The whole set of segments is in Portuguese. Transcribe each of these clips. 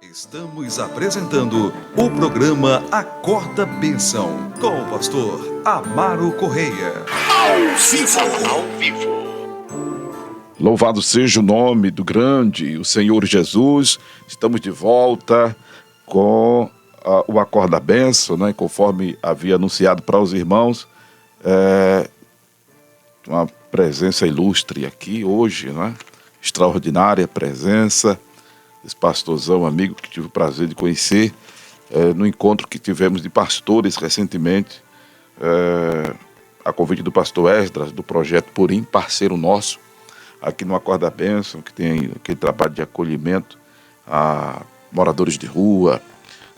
Estamos apresentando o programa Acorda Bênção, com o pastor Amaro Correia. Ao vivo. Louvado seja o nome do grande, o Senhor Jesus. Estamos de volta com o Acorda Bênção, né? Conforme havia anunciado para os irmãos. Uma presença ilustre aqui hoje, né? Extraordinária presença desse pastorzão amigo que tive o prazer de conhecer no encontro que tivemos de pastores recentemente, a convite do pastor Esdras, do Projeto Purim, parceiro nosso, aqui no Acorda Bênção, que tem aquele trabalho de acolhimento a moradores de rua,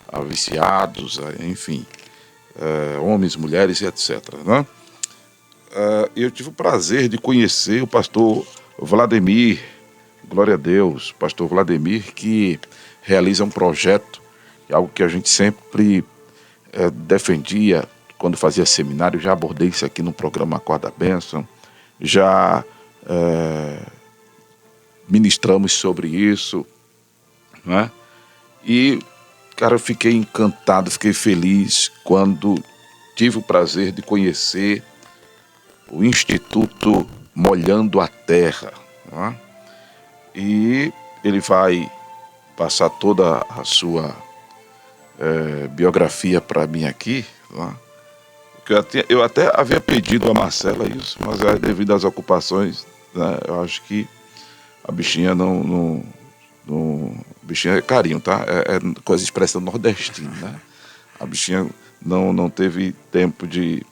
a viciados, enfim, homens, mulheres e etc. Né? Eu tive o prazer de conhecer o pastor Vladimir, glória a Deus, pastor Vladimir, que realiza um projeto, algo que a gente sempre defendia quando fazia seminário. Já abordei isso aqui no programa Acorda Bênção, já ministramos sobre isso, né? E, cara, eu fiquei encantado, fiquei feliz quando tive o prazer de conhecer o Instituto Molhando a Terra, né? E ele vai passar toda a sua biografia para mim aqui, né? Eu até havia pedido a Marcela isso, mas devido às ocupações, né, eu acho que a bichinha não bichinha é carinho, tá? É coisa de expressão nordestina, né? A bichinha não teve tempo de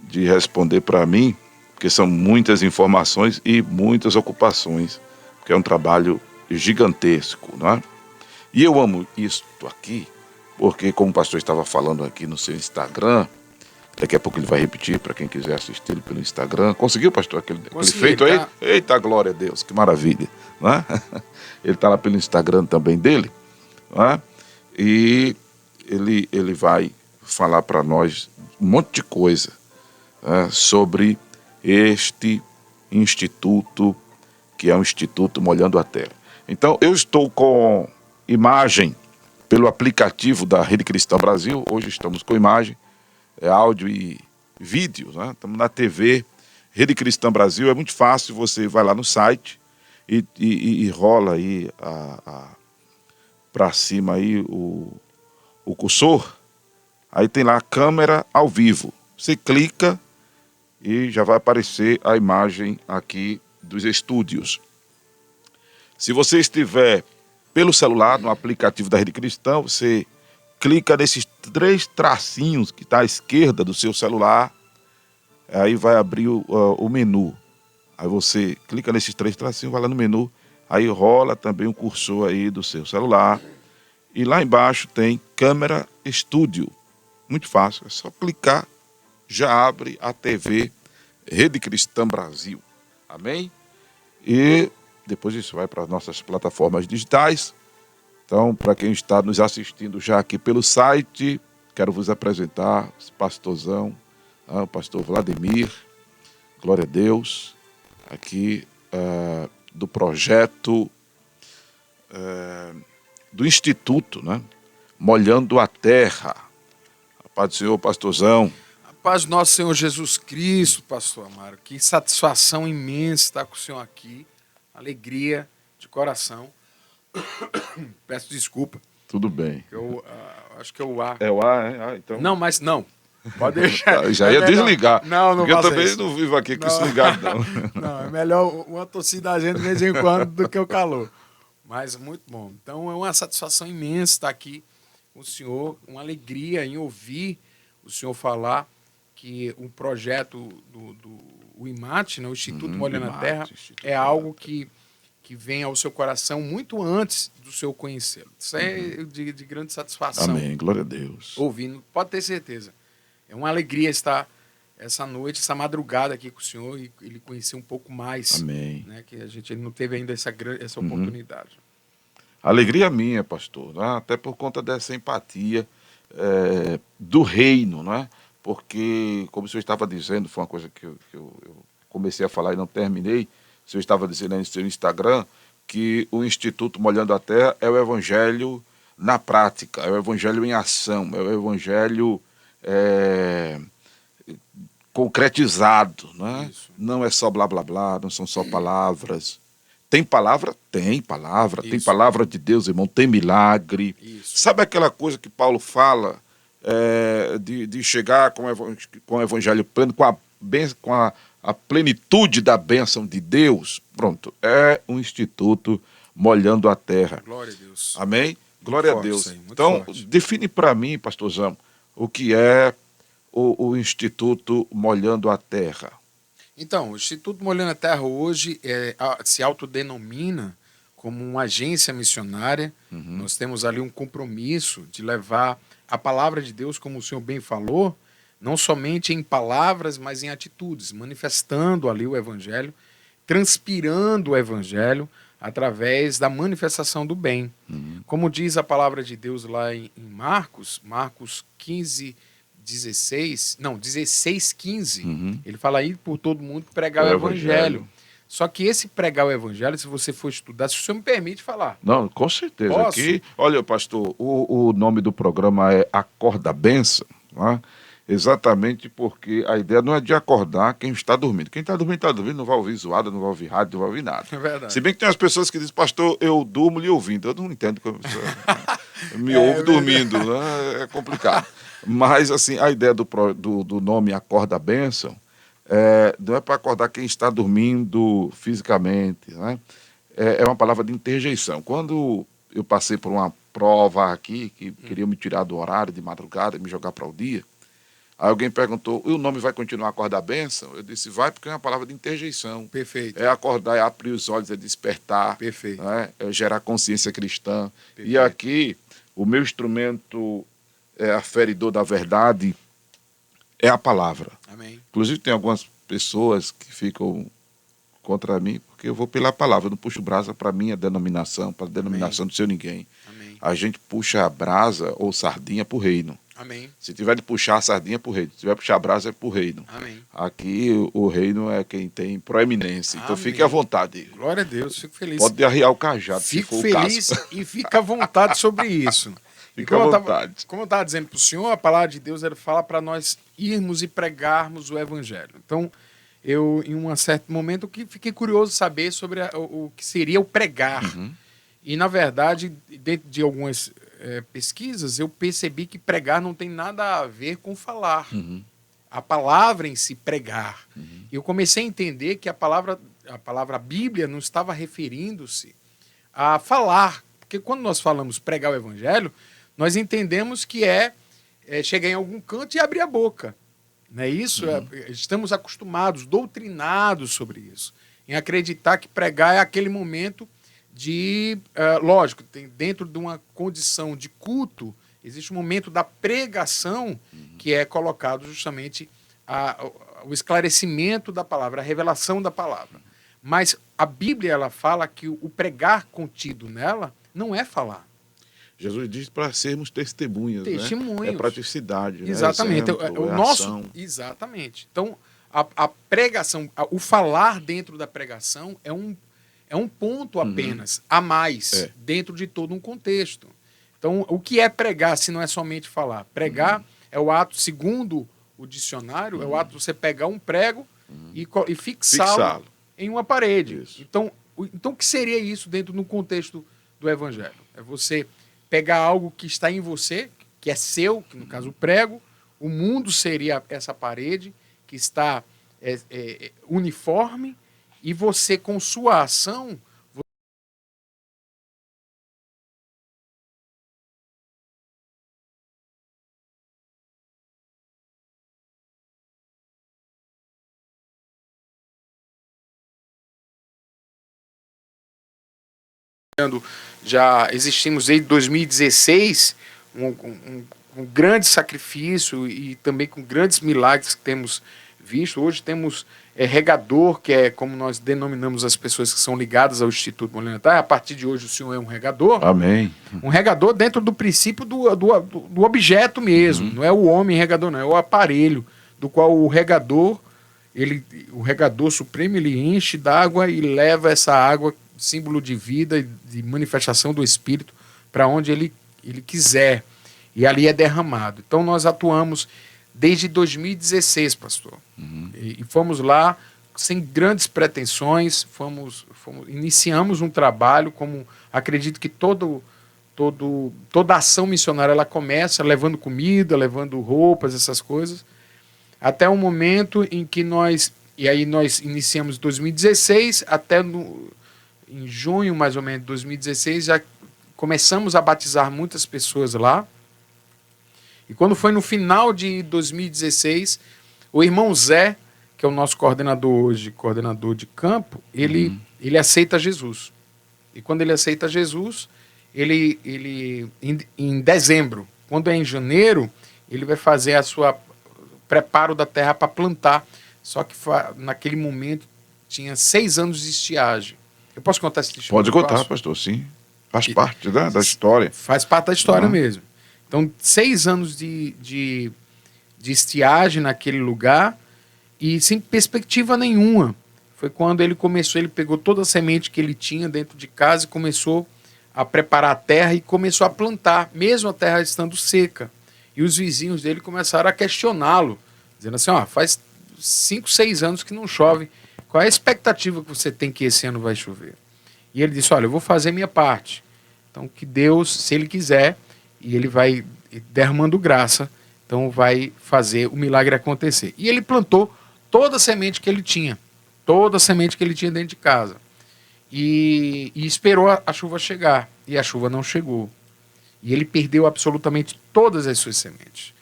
responder para mim, porque são muitas informações e muitas ocupações, porque é um trabalho gigantesco, né? E eu amo isto aqui, porque como o pastor estava falando aqui no seu Instagram, daqui a pouco ele vai repetir para quem quiser assistir pelo Instagram. Conseguiu, pastor, aquele feito aí? Tá. Eita, glória a Deus, que maravilha, né? Ele está lá pelo Instagram também dele, né? E ele vai falar para nós um monte de coisa, né, sobre este instituto, que é o Instituto Molhando a Terra. Então, eu estou com imagem pelo aplicativo da Rede Cristã Brasil. Hoje estamos com imagem, áudio e vídeo, né? Estamos na TV Rede Cristã Brasil. É muito fácil, você vai lá no site e rola aí para cima aí o cursor. Aí tem lá a câmera ao vivo. Você clica e já vai aparecer a imagem aqui dos estúdios. Se você estiver pelo celular, no aplicativo da Rede Cristã, você clica nesses 3 tracinhos que está à esquerda do seu celular, aí vai abrir o menu. Aí você clica nesses 3 tracinhos, vai lá no menu, aí rola também o cursor aí do seu celular, e lá embaixo tem câmera estúdio. Muito fácil, é só clicar, já abre a TV Rede Cristã Brasil. Amém? E depois isso vai para as nossas plataformas digitais. Então, para quem está nos assistindo já aqui pelo site, quero vos apresentar esse pastorzão, o pastor Vladimir, glória a Deus, aqui do projeto do Instituto, né? Molhando a Terra. A paz do Senhor, pastorzão. Paz do nosso Senhor Jesus Cristo, pastor Amaro. Que satisfação imensa estar com o senhor aqui. Alegria de coração. Peço desculpa. Tudo bem. Eu acho que é o A. É o A, é? Então... Não, mas não. Pode deixar. Já ia desligar. Não porque eu também isso. Não vivo aqui com isso ligado, não. Não, é melhor uma tossida da gente de vez em quando do que o calor. Mas muito bom. Então é uma satisfação imensa estar aqui com o senhor. Uma alegria em ouvir o senhor falar que o projeto do IMAT, né, o Instituto Molhando a Terra, é algo que vem ao seu coração muito antes do seu conhecê-lo. Isso é de grande satisfação. Amém, glória a Deus. Ouvindo, pode ter certeza. É uma alegria estar essa noite, essa madrugada aqui com o senhor e ele conhecer um pouco mais. Amém. Né, que ele não teve ainda essa oportunidade. Alegria minha, pastor, né? Até por conta dessa empatia do reino, né? Porque, como o senhor estava dizendo, foi uma coisa que eu comecei a falar e não terminei. O senhor estava dizendo aí no seu Instagram que o Instituto Molhando a Terra é o evangelho na prática, é o evangelho em ação, é o evangelho concretizado, né? Não é só blá blá blá, não são só palavras. Tem palavra? Tem palavra. Tem palavra de Deus, irmão, tem milagre. Isso. Sabe aquela coisa que Paulo fala de chegar com o evangelho pleno, com a plenitude da bênção de Deus? Pronto, é um instituto molhando a terra. Glória a Deus. Amém? Glória a Forte Deus. isso aí, muito Então, forte. define para mim, pastorzão, o que é o Instituto Molhando a Terra. Então, o Instituto Molhando a Terra hoje se autodenomina como uma agência missionária. Nós temos ali um compromisso de levar a palavra de Deus, como o senhor bem falou, não somente em palavras, mas em atitudes, manifestando ali o Evangelho, transpirando o Evangelho através da manifestação do bem. Como diz a palavra de Deus lá em Marcos 15, 16, 15, ele fala aí por todo mundo pregar o Evangelho. Só que esse pregar o Evangelho, se você for estudar, se o senhor me permite falar. Não, com certeza. Posso? Aqui, olha, pastor, o nome do programa é Acorda a Bênção, né? Exatamente porque a ideia não é de acordar quem está dormindo. Quem está dormindo, não vai ouvir zoada, não vai ouvir rádio, não vai ouvir nada. É verdade. Se bem que tem as pessoas que dizem, pastor, eu durmo lhe ouvindo. Eu não entendo como me ouve dormindo, né? É complicado. Mas, assim, a ideia do nome Acorda a Bênção não é para acordar quem está dormindo fisicamente, né? É uma palavra de interjeição. Quando eu passei por uma prova aqui, que queriam me tirar do horário de madrugada, me jogar para o dia, aí alguém perguntou, e o nome vai continuar Acorda a Bênção? Eu disse, vai, porque é uma palavra de interjeição. Perfeito. É acordar, é abrir os olhos, é despertar. Perfeito. Né? É gerar consciência cristã. Perfeito. E aqui, o meu instrumento aferidor da verdade é a palavra. Amém. Inclusive, tem algumas pessoas que ficam contra mim, porque eu vou pela palavra, eu não puxo brasa para a minha denominação, para a denominação do seu ninguém. Amém. A gente puxa a brasa ou sardinha para o reino. Amém. Se tiver de puxar a sardinha, é para o reino. Se tiver de puxar a brasa, é para o reino. Amém. Aqui, o reino é quem tem proeminência. Então, Amém. fique à vontade. Glória a Deus, fico feliz. Pode arriar o cajado, Fico se for feliz o caso. e fica à vontade sobre isso. Fica à vontade. Como eu estava dizendo para o senhor, a palavra de Deus ele fala para nós irmos e pregarmos o Evangelho. Então, eu, em um certo momento, fiquei curioso de saber sobre o que seria o pregar. E, na verdade, dentro de algumas pesquisas, eu percebi que pregar não tem nada a ver com falar. A palavra em si, pregar. E eu comecei a entender que a palavra Bíblia não estava referindo-se a falar. Porque quando nós falamos pregar o Evangelho, nós entendemos que chegar em algum canto e abrir a boca. Não é isso? Estamos acostumados, doutrinados sobre isso. Em acreditar que pregar é aquele momento de... lógico, dentro de uma condição de culto, existe um momento da pregação que é colocado justamente o esclarecimento da palavra, a revelação da palavra. Mas a Bíblia ela fala que o pregar contido nela não é falar. Jesus diz para sermos testemunhas, Testemunhos. né? É praticidade. Exatamente. Né? Exemplo, Nosso, exatamente. Então, a pregação, o falar dentro da pregação é um ponto apenas, a mais, dentro de todo um contexto. Então, o que é pregar se não é somente falar? Pregar é o ato, segundo o dicionário, é o ato de você pegar um prego e fixá-lo em uma parede. Isso. Então, o que seria isso dentro do contexto do Evangelho? É você pegar algo que está em você, que é seu, que no caso o prego, o mundo seria essa parede que está uniforme, e você com sua ação... Já existimos desde 2016, um grande sacrifício e também com grandes milagres que temos visto. Hoje temos regador, que é como nós denominamos as pessoas que são ligadas ao Instituto Molhando a Terra. A partir de hoje o senhor é um regador. Amém. Um regador dentro do princípio do objeto mesmo. Não é o homem regador, não. É o aparelho do qual o regador supremo, ele enche d'água e leva essa água, símbolo de vida e de manifestação do Espírito, para onde ele ele quiser. E ali é derramado. Então nós atuamos desde 2016, pastor. E fomos lá sem grandes pretensões, iniciamos um trabalho, como acredito que toda ação missionária ela começa levando comida, levando roupas, essas coisas, até o momento em que nós iniciamos em 2016, até em junho mais ou menos de 2016, já começamos a batizar muitas pessoas lá. E quando foi no final de 2016, o irmão Zé, que é o nosso coordenador hoje, coordenador de campo, ele aceita Jesus. E quando ele aceita Jesus, em dezembro, quando é em janeiro, ele vai fazer preparo da terra para plantar. Só que naquele momento tinha 6 anos de estiagem. Eu posso contar esse testemunho? Pode contar, pastor, sim. Faz parte da história. Faz parte da história mesmo. Então, 6 anos de estiagem naquele lugar e sem perspectiva nenhuma. Foi quando ele pegou toda a semente que ele tinha dentro de casa e começou a preparar a terra e começou a plantar, mesmo a terra estando seca. E os vizinhos dele começaram a questioná-lo, dizendo assim, faz 5, 6 anos que não chove. Qual é a expectativa que você tem que esse ano vai chover? E ele disse, eu vou fazer minha parte. Então, que Deus, se Ele quiser, e Ele vai derramando graça, então vai fazer o milagre acontecer. E ele plantou toda a semente que ele tinha dentro de casa. E esperou a chuva chegar, e a chuva não chegou. E ele perdeu absolutamente todas as suas sementes.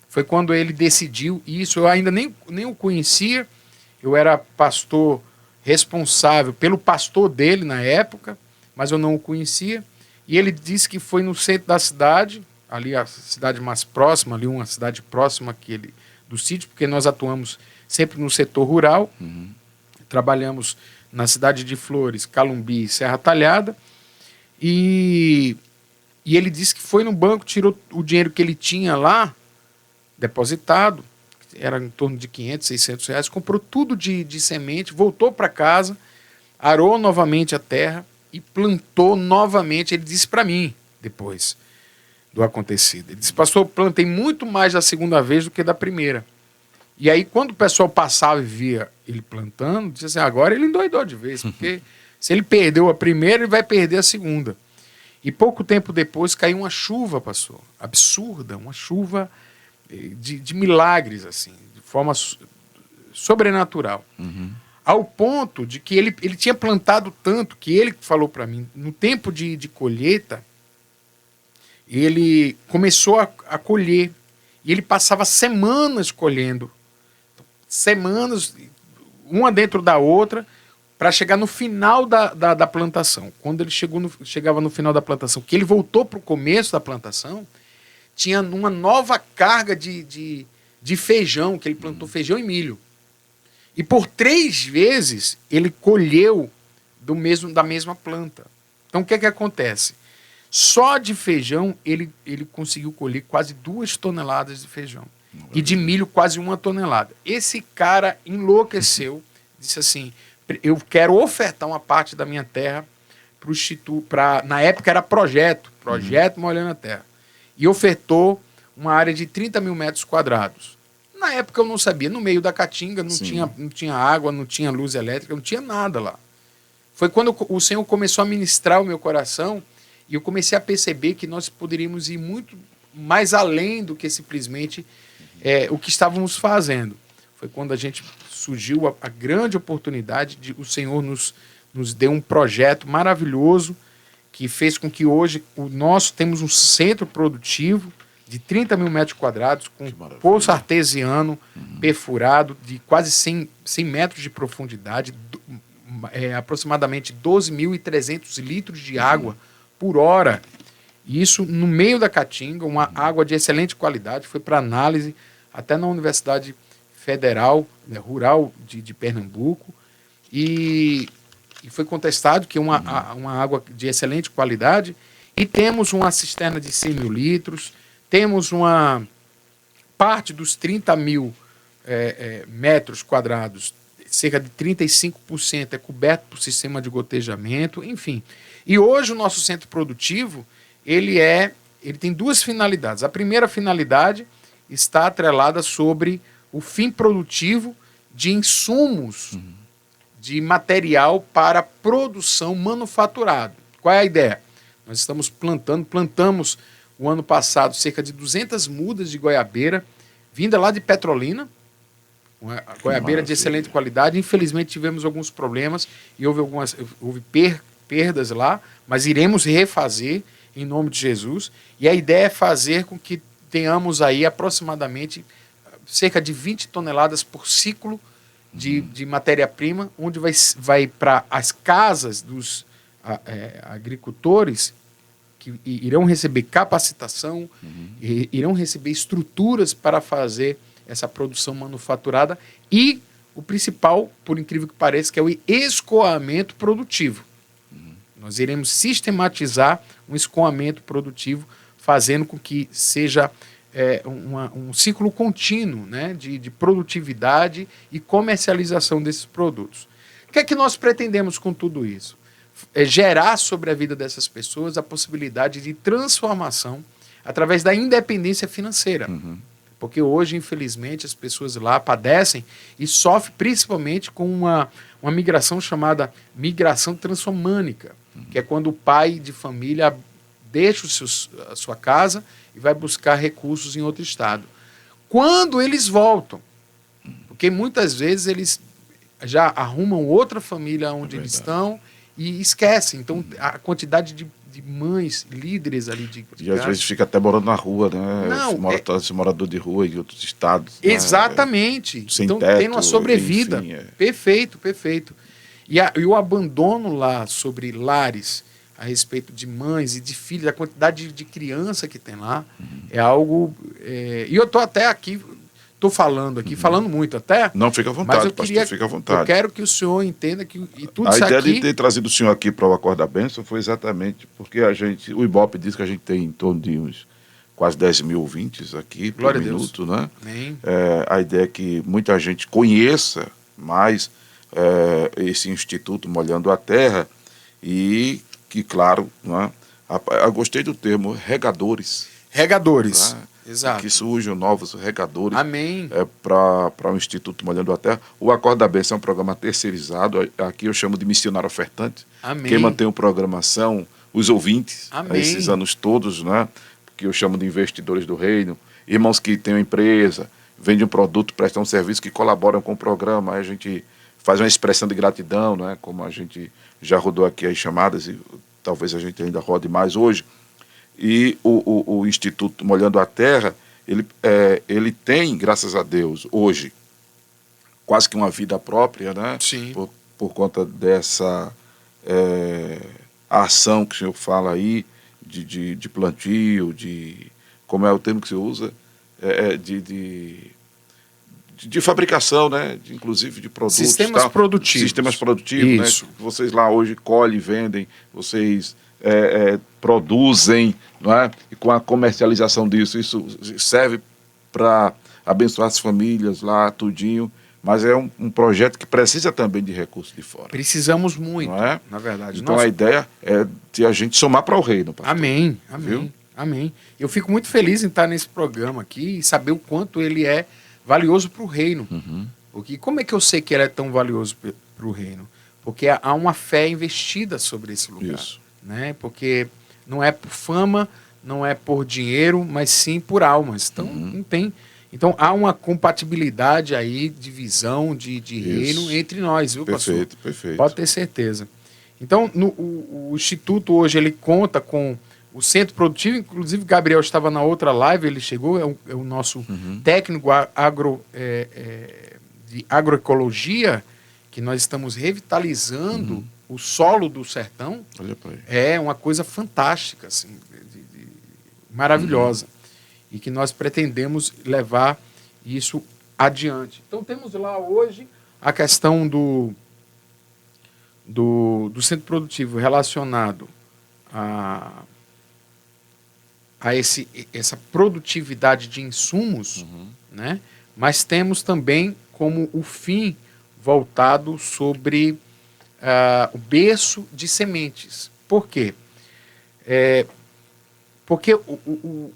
Foi quando ele decidiu isso, eu ainda nem o conhecia, eu era pastor responsável pelo pastor dele na época, mas eu não o conhecia. E ele disse que foi no centro da cidade, ali a cidade mais próxima, ali uma cidade próxima do sítio, porque nós atuamos sempre no setor rural, trabalhamos na cidade de Flores, Calumbi e Serra Talhada, e ele disse que foi no banco, tirou o dinheiro que ele tinha lá, depositado, era em torno de 500, 600 reais, comprou tudo de semente, voltou para casa, arou novamente a terra e plantou novamente. Ele disse para mim, depois do acontecido, ele disse, pastor, eu plantei muito mais da segunda vez do que da primeira. E aí, quando o pessoal passava e via ele plantando, disse assim, agora ele endoidou de vez, porque se ele perdeu a primeira, ele vai perder a segunda. E pouco tempo depois caiu uma chuva, pastor, absurda, uma chuva de milagres, assim, de forma sobrenatural. Ao ponto de que ele tinha plantado tanto que ele falou para mim, no tempo de colheita, ele começou a colher. E ele passava semanas colhendo. Semanas, uma dentro da outra, para chegar no final da plantação. Quando ele chegava no final da plantação, que ele voltou para o começo da plantação, tinha uma nova carga de feijão, que ele plantou feijão e milho. E por 3 vezes ele colheu da mesma planta. Então o que acontece? Só de feijão ele conseguiu colher quase 2 toneladas de feijão. E de milho quase 1 tonelada. Esse cara enlouqueceu, disse assim, eu quero ofertar uma parte da minha terra para o Instituto, na época era Projeto Molhando a Terra. E ofertou uma área de 30 mil metros quadrados. Na época eu não sabia, no meio da caatinga, não tinha água, não tinha luz elétrica, não tinha nada lá. Foi quando o Senhor começou a ministrar o meu coração e eu comecei a perceber que nós poderíamos ir muito mais além do que simplesmente o que estávamos fazendo. Foi quando surgiu a grande oportunidade de o Senhor nos deu um projeto maravilhoso que fez com que hoje temos um centro produtivo de 30 mil metros quadrados, com poço artesiano perfurado de quase 100 metros de profundidade, aproximadamente 12.300 litros de água por hora. E isso no meio da Caatinga, uma água de excelente qualidade, foi para análise até na Universidade Federal, Rural de Pernambuco, e foi contestado que é uma água de excelente qualidade, e temos uma cisterna de 100 mil litros, temos uma parte dos 30 mil metros quadrados, cerca de 35% é coberto por sistema de gotejamento, enfim. E hoje o nosso centro produtivo, ele é ele tem duas finalidades. A primeira finalidade está atrelada sobre o fim produtivo de insumos, de material para produção manufaturada. Qual é a ideia? Nós estamos plantamos o ano passado cerca de 200 mudas de goiabeira, vinda lá de Petrolina, uma goiabeira de excelente qualidade. Infelizmente tivemos alguns problemas e houve perdas lá, mas iremos refazer em nome de Jesus. E a ideia é fazer com que tenhamos aí aproximadamente cerca de 20 toneladas por ciclo de matéria-prima, onde vai para as casas dos agricultores que irão receber capacitação, irão receber estruturas para fazer essa produção manufaturada e o principal, por incrível que pareça, que é o escoamento produtivo. Nós iremos sistematizar um escoamento produtivo, fazendo com que seja um ciclo contínuo, né, de produtividade e comercialização desses produtos. O que é que nós pretendemos com tudo isso? Gerar sobre a vida dessas pessoas a possibilidade de transformação através da independência financeira. Porque hoje, infelizmente, as pessoas lá padecem e sofrem principalmente com uma migração chamada migração transhumânica, que é quando o pai de família deixa a sua casa e vai buscar recursos em outro estado. Quando eles voltam, porque muitas vezes eles já arrumam outra família onde eles estão e esquecem. Então, a quantidade de mães, líderes ali de e às vezes fica até morando na rua, né? Não, esse morador de rua em outros estados. Exatamente. Né? Sem então, teto, tendo uma sobrevida. Enfim, Perfeito. E o abandono lá sobre lares a respeito de mães e de filhos, a quantidade de criança que tem lá, é algo... E eu estou até aqui, falando muito até... Não, fica à vontade, mas eu pastor, fica à vontade. Eu quero que o senhor entenda que tudo a isso aqui... A ideia de ter trazido o senhor aqui para o Acorda Bênção foi exatamente porque o Ibope diz que a gente tem em torno de uns quase 10 mil ouvintes aqui por minuto, né? A ideia é que muita gente conheça mais esse Instituto Molhando a Terra e que, claro, né, eu gostei do termo regadores. Regadores, né? Exato. Que surjam novos regadores. Amém. Para o Instituto Molhando a Terra. O Acorda Bênção é um programa terceirizado, aqui eu chamo de missionário ofertante. Amém. Quem mantém a programação, os ouvintes, Amém. Esses anos todos, né? Que eu chamo de investidores do reino, irmãos que têm uma empresa, vendem um produto, prestam um serviço, que colaboram com o programa, aí a gente faz uma expressão de gratidão, né? Como a gente já rodou aqui as chamadas e talvez a gente ainda rode mais hoje. E o Instituto Molhando a Terra, ele tem, graças a Deus, hoje, quase que uma vida própria, né? Sim. Por conta dessa ação que o senhor fala aí, de plantio, como é o termo que você usa, de fabricação, né? Inclusive de produtos. Sistemas produtivos. Sistemas produtivos, Isso. né? Vocês lá hoje colhem, vendem, vocês produzem, não é? E com a comercialização disso, isso serve para abençoar as famílias lá, tudinho. Mas é um projeto que precisa também de recursos de fora. Precisamos muito, não é? na verdade. Então a ideia é de a gente somar para o reino, pastor. Amém. Viu? Amém. Eu fico muito feliz em estar nesse programa aqui e saber o quanto ele é valioso para o reino. Porque como é que eu sei que ele é tão valioso para o reino? Porque há uma fé investida sobre esse lugar. Isso. Né? Porque não é por fama, não é por dinheiro, mas sim por almas. Então, não tem. Então há uma compatibilidade aí de visão, de reino entre nós, viu, pastor? Perfeito. Pode ter certeza. Então, o Instituto hoje ele conta com o Centro Produtivo, inclusive Gabriel estava na outra live, ele chegou, é o nosso técnico de agroecologia, que nós estamos revitalizando o solo do sertão. Olha pra aí. É uma coisa fantástica, assim, maravilhosa. E que nós pretendemos levar isso adiante. Então temos lá hoje a questão do centro produtivo relacionado a essa produtividade de insumos, né? Mas temos também como o fim voltado sobre o berço de sementes. Por quê? Porque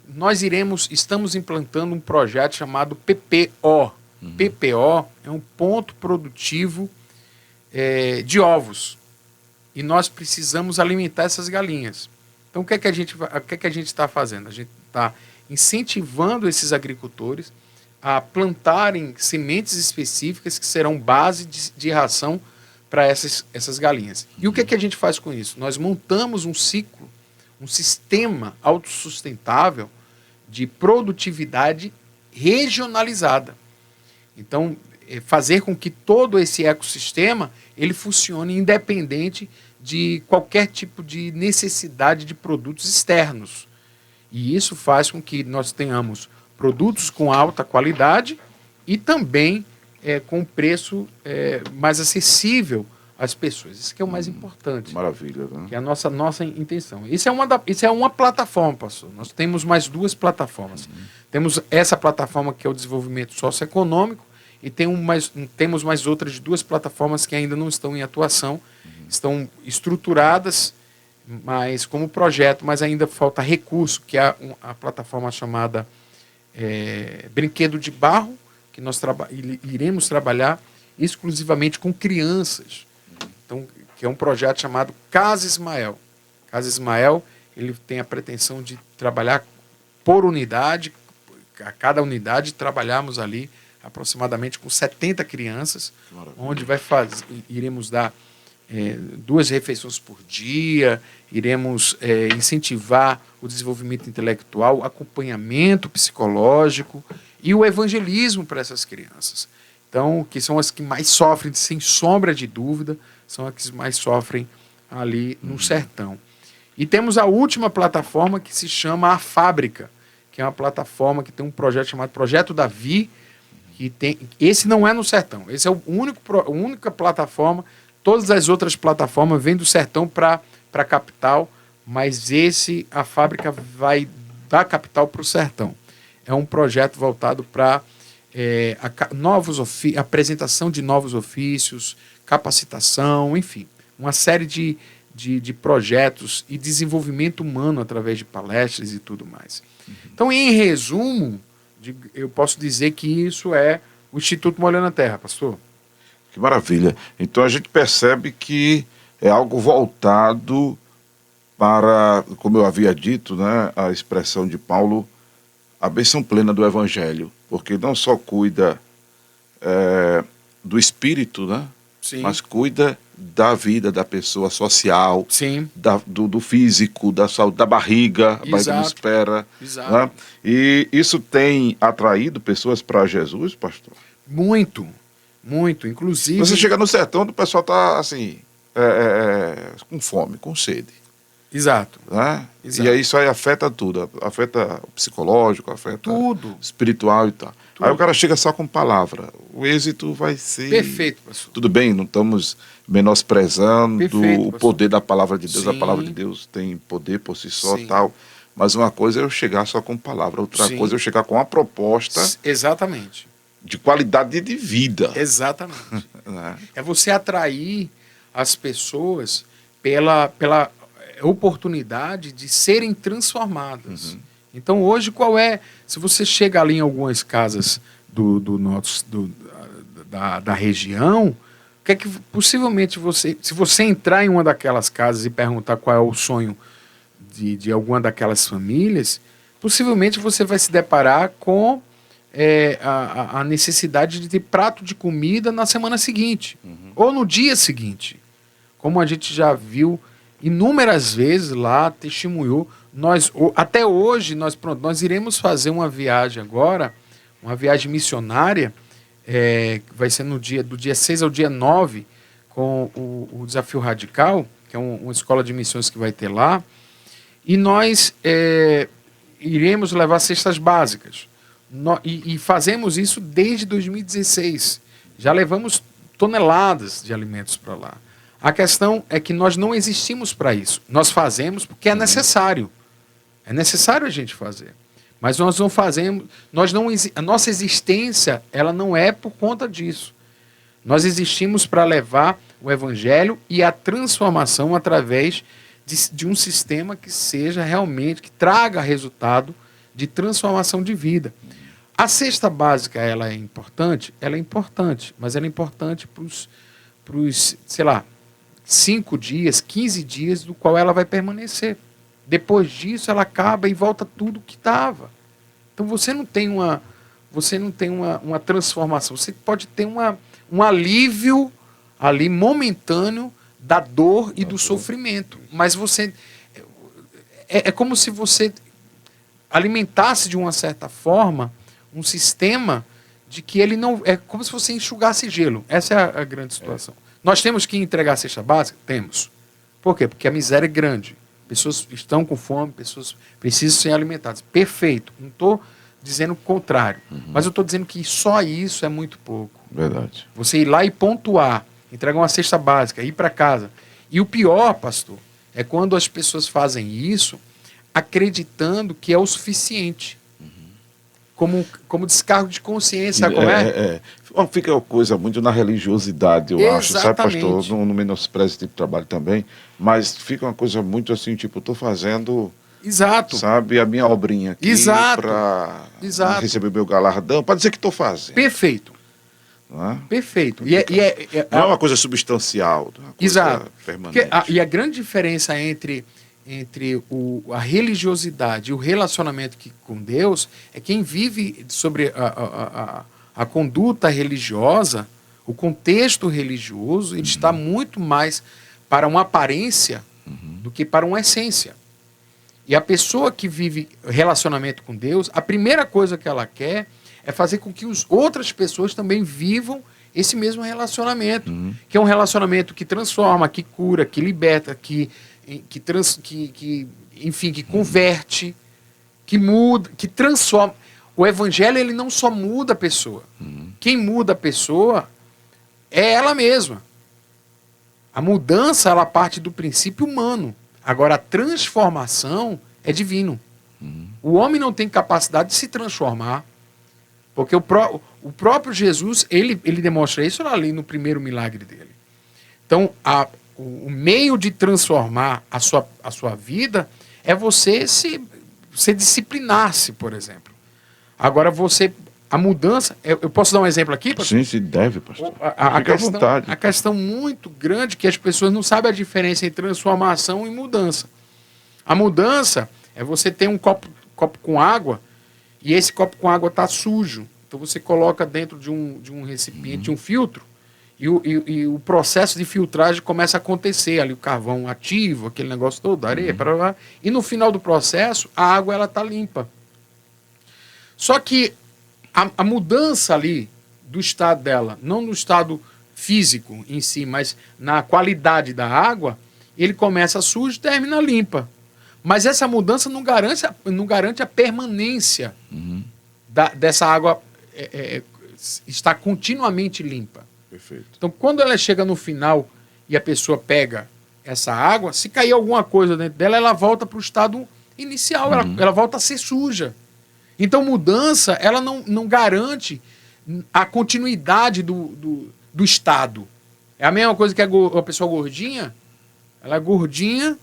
nós estamos implantando um projeto chamado PPO. PPO é um ponto produtivo de ovos. E nós precisamos alimentar essas galinhas. Então, o que é que a gente está fazendo? A gente está incentivando esses agricultores a plantarem sementes específicas que serão base de ração para essas galinhas. E o que é que a gente faz com isso? Nós montamos um ciclo, um sistema autossustentável de produtividade regionalizada. Então, fazer com que todo esse ecossistema ele funcione independente de qualquer tipo de necessidade de produtos externos. E isso faz com que nós tenhamos produtos com alta qualidade e também com preço mais acessível às pessoas. Isso que é o mais importante. Maravilha, né? Que é a nossa intenção. Isso é uma plataforma, pastor. Nós temos mais 2 plataformas. Temos essa plataforma que é o desenvolvimento socioeconômico e temos mais outras 2 plataformas que ainda não estão em atuação, estão estruturadas mas como projeto, mas ainda falta recurso, que é a plataforma chamada Brinquedo de Barro, que nós iremos trabalhar exclusivamente com crianças. Então, que é um projeto chamado Casa Ismael. Casa Ismael, ele tem a pretensão de trabalhar por unidade, a cada unidade trabalharmos ali aproximadamente com 70 crianças, onde iremos dar 2 refeições por dia, iremos incentivar o desenvolvimento intelectual, acompanhamento psicológico e o evangelismo para essas crianças. Então, que são as que mais sofrem, sem sombra de dúvida, são as que mais sofrem ali no sertão. E temos a última plataforma que se chama A Fábrica, que é uma plataforma que tem um projeto chamado Projeto Davi, esse não é no sertão, esse é a única plataforma. Todas as outras plataformas vêm do sertão para a capital, mas A Fábrica vai da capital para o sertão. É um projeto voltado para apresentação de novos ofícios, capacitação, enfim, uma série de projetos e desenvolvimento humano através de palestras e tudo mais. Então, em resumo, eu posso dizer que isso é o Instituto Molhando a Terra, pastor. Que maravilha. Então a gente percebe que é algo voltado para, como eu havia dito, né, a expressão de Paulo, a bênção plena do Evangelho, porque não só cuida do espírito, né, mas cuida da vida da pessoa social, do físico, da saúde, da barriga, a barriga não espera. Né? E isso tem atraído pessoas para Jesus, pastor? Muito. Muito, inclusive... Você chega no sertão, o pessoal está assim, com fome, com sede. Exato. Né? E aí isso aí afeta tudo, afeta o psicológico, afeta tudo, o espiritual e tal. Tudo. Aí o cara chega só com palavra. O êxito vai ser... Perfeito, pastor. Tudo bem, não estamos menosprezando o poder da palavra de Deus. Sim. A palavra de Deus tem poder por si só, tal. Mas uma coisa é eu chegar só com palavra, outra coisa é eu chegar com uma proposta... Exatamente. De qualidade de vida. Exatamente. É você atrair as pessoas pela oportunidade de serem transformadas. Então, hoje, se você chega ali em algumas casas da região, o que é que possivelmente se você entrar em uma daquelas casas e perguntar qual é o sonho de alguma daquelas famílias, possivelmente você vai se deparar com a necessidade de ter prato de comida na semana seguinte, ou no dia seguinte. Como a gente já viu inúmeras vezes lá, testemunhou. Até hoje, nós iremos fazer uma viagem agora, uma viagem missionária, que vai ser do dia 6 ao dia 9, com o Desafio Radical, que é uma escola de missões que vai ter lá, e nós iremos levar cestas básicas. E fazemos isso desde 2016. Já levamos toneladas de alimentos para lá. A questão é que nós não existimos para isso. Nós fazemos porque é necessário. É necessário a gente fazer. Mas nós não fazemos. A nossa existência ela não é por conta disso. Nós existimos para levar o Evangelho e a transformação através de um sistema que seja realmente, que traga resultado de transformação de vida. A cesta básica, ela é importante, mas ela é importante para os, sei lá, 5 dias, 15 dias, do qual ela vai permanecer. Depois disso, ela acaba e volta tudo que estava. Então você não tem uma transformação, você pode ter um alívio ali momentâneo da dor e do sofrimento, mas você é como se você alimentasse de uma certa forma um sistema de que ele não... É como se você enxugasse gelo. Essa é a grande situação. Nós temos que entregar a cesta básica? Temos. Por quê? Porque a miséria é grande. Pessoas estão com fome, pessoas precisam ser alimentadas. Perfeito. Não estou dizendo o contrário. Mas eu estou dizendo que só isso é muito pouco. Verdade. Você ir lá e pontuar, entregar uma cesta básica, ir para casa. E o pior, pastor, é quando as pessoas fazem isso acreditando que é o suficiente. Como descargo de consciência, como é? Fica uma coisa muito na religiosidade, eu acho, sabe, pastor? Não menospreze esse tipo de trabalho também, mas fica uma coisa muito assim, tipo, eu estou fazendo, exato, sabe, a minha obrinha aqui para receber meu galardão, para dizer que estou fazendo. Perfeito. Não é? Perfeito. Não é uma coisa substancial, não é uma coisa exato. permanente. E a grande diferença entre a religiosidade e o relacionamento com Deus é quem vive sobre a conduta religiosa, o contexto religioso, ele está muito mais para uma aparência do que para uma essência. E a pessoa que vive relacionamento com Deus, a primeira coisa que ela quer é fazer com que as outras pessoas também vivam esse mesmo relacionamento, que é um relacionamento que transforma, que cura, que liberta, que converte, que muda, que transforma. O evangelho, ele não só muda a pessoa. Quem muda a pessoa é ela mesma. A mudança, ela parte do princípio humano. Agora, a transformação é divino. O homem não tem capacidade de se transformar, porque o próprio Jesus, ele demonstra isso ali no primeiro milagre dele. Então, o meio de transformar a sua vida é você disciplinar-se, por exemplo. Agora a mudança... Eu posso dar um exemplo aqui, pastor? Sim, se deve, pastor. Fica à vontade. A questão muito grande que as pessoas não sabem a diferença entre transformação e mudança. A mudança é você ter um copo com água e esse copo com água está sujo. Então você coloca dentro de um recipiente, de um filtro, e o processo de filtragem começa a acontecer. Ali o carvão ativo, aquele negócio todo, areia, e no final do processo, a água ela está limpa. Só que a mudança ali do estado dela, não no estado físico em si, mas na qualidade da água, ele começa sujo e termina limpa. Mas essa mudança não garante a permanência dessa água estar continuamente limpa. Perfeito. Então, quando ela chega no final e a pessoa pega essa água, se cair alguma coisa dentro dela, ela volta para o estado inicial, ela volta a ser suja. Então, mudança, ela não garante a continuidade do estado. É a mesma coisa que a pessoa gordinha, ela é gordinha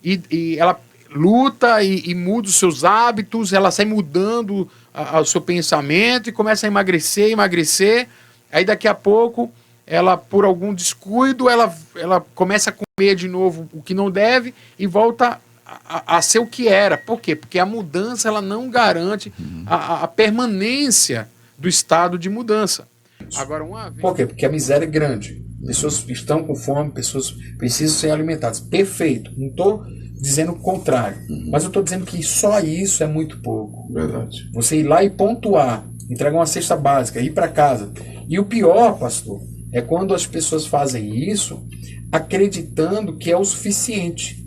e ela luta e muda os seus hábitos, ela sai mudando o seu pensamento e começa a emagrecer. Aí daqui a pouco, ela, por algum descuido, ela começa a comer de novo o que não deve e volta a ser o que era. Por quê? Porque a mudança ela não garante a permanência do estado de mudança. Agora, por quê? Porque a miséria é grande. Pessoas estão com fome, pessoas precisam ser alimentadas. Perfeito. Não estou dizendo o contrário. Mas eu estou dizendo que só isso é muito pouco. Verdade. Você ir lá e pontuar, entregar uma cesta básica, ir para casa. E o pior, pastor, é quando as pessoas fazem isso acreditando que é o suficiente.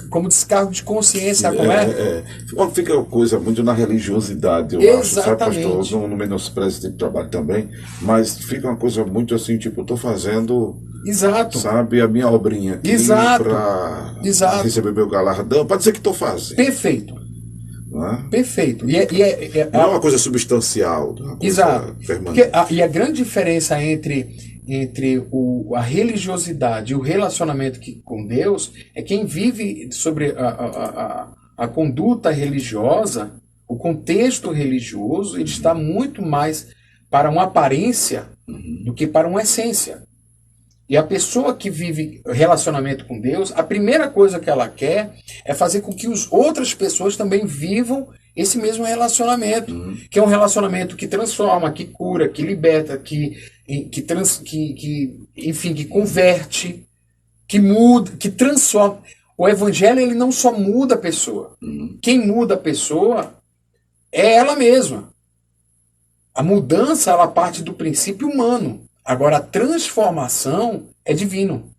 Como descargo de consciência, como é? Fica uma coisa muito na religiosidade, eu acho, sabe, pastor? Não menospreze esse tipo de trabalho também, mas fica uma coisa muito assim, tipo, eu estou fazendo, exato, sabe, a minha obrinha aqui para receber meu galardão, para dizer que estou fazendo. Perfeito. Não é? Perfeito. Não é uma coisa substancial, uma coisa exato. permanente. E a grande diferença entre entre a religiosidade e o relacionamento com Deus é quem vive sobre a conduta religiosa, o contexto religioso, ele está muito mais para uma aparência do que para uma essência. E a pessoa que vive relacionamento com Deus, a primeira coisa que ela quer é fazer com que as outras pessoas também vivam esse mesmo relacionamento, que é um relacionamento que transforma, que cura, que liberta, enfim, que converte, que muda, que transforma. O evangelho, ele não só muda a pessoa. Quem muda a pessoa é ela mesma. A mudança, ela parte do princípio humano. Agora, a transformação é divino.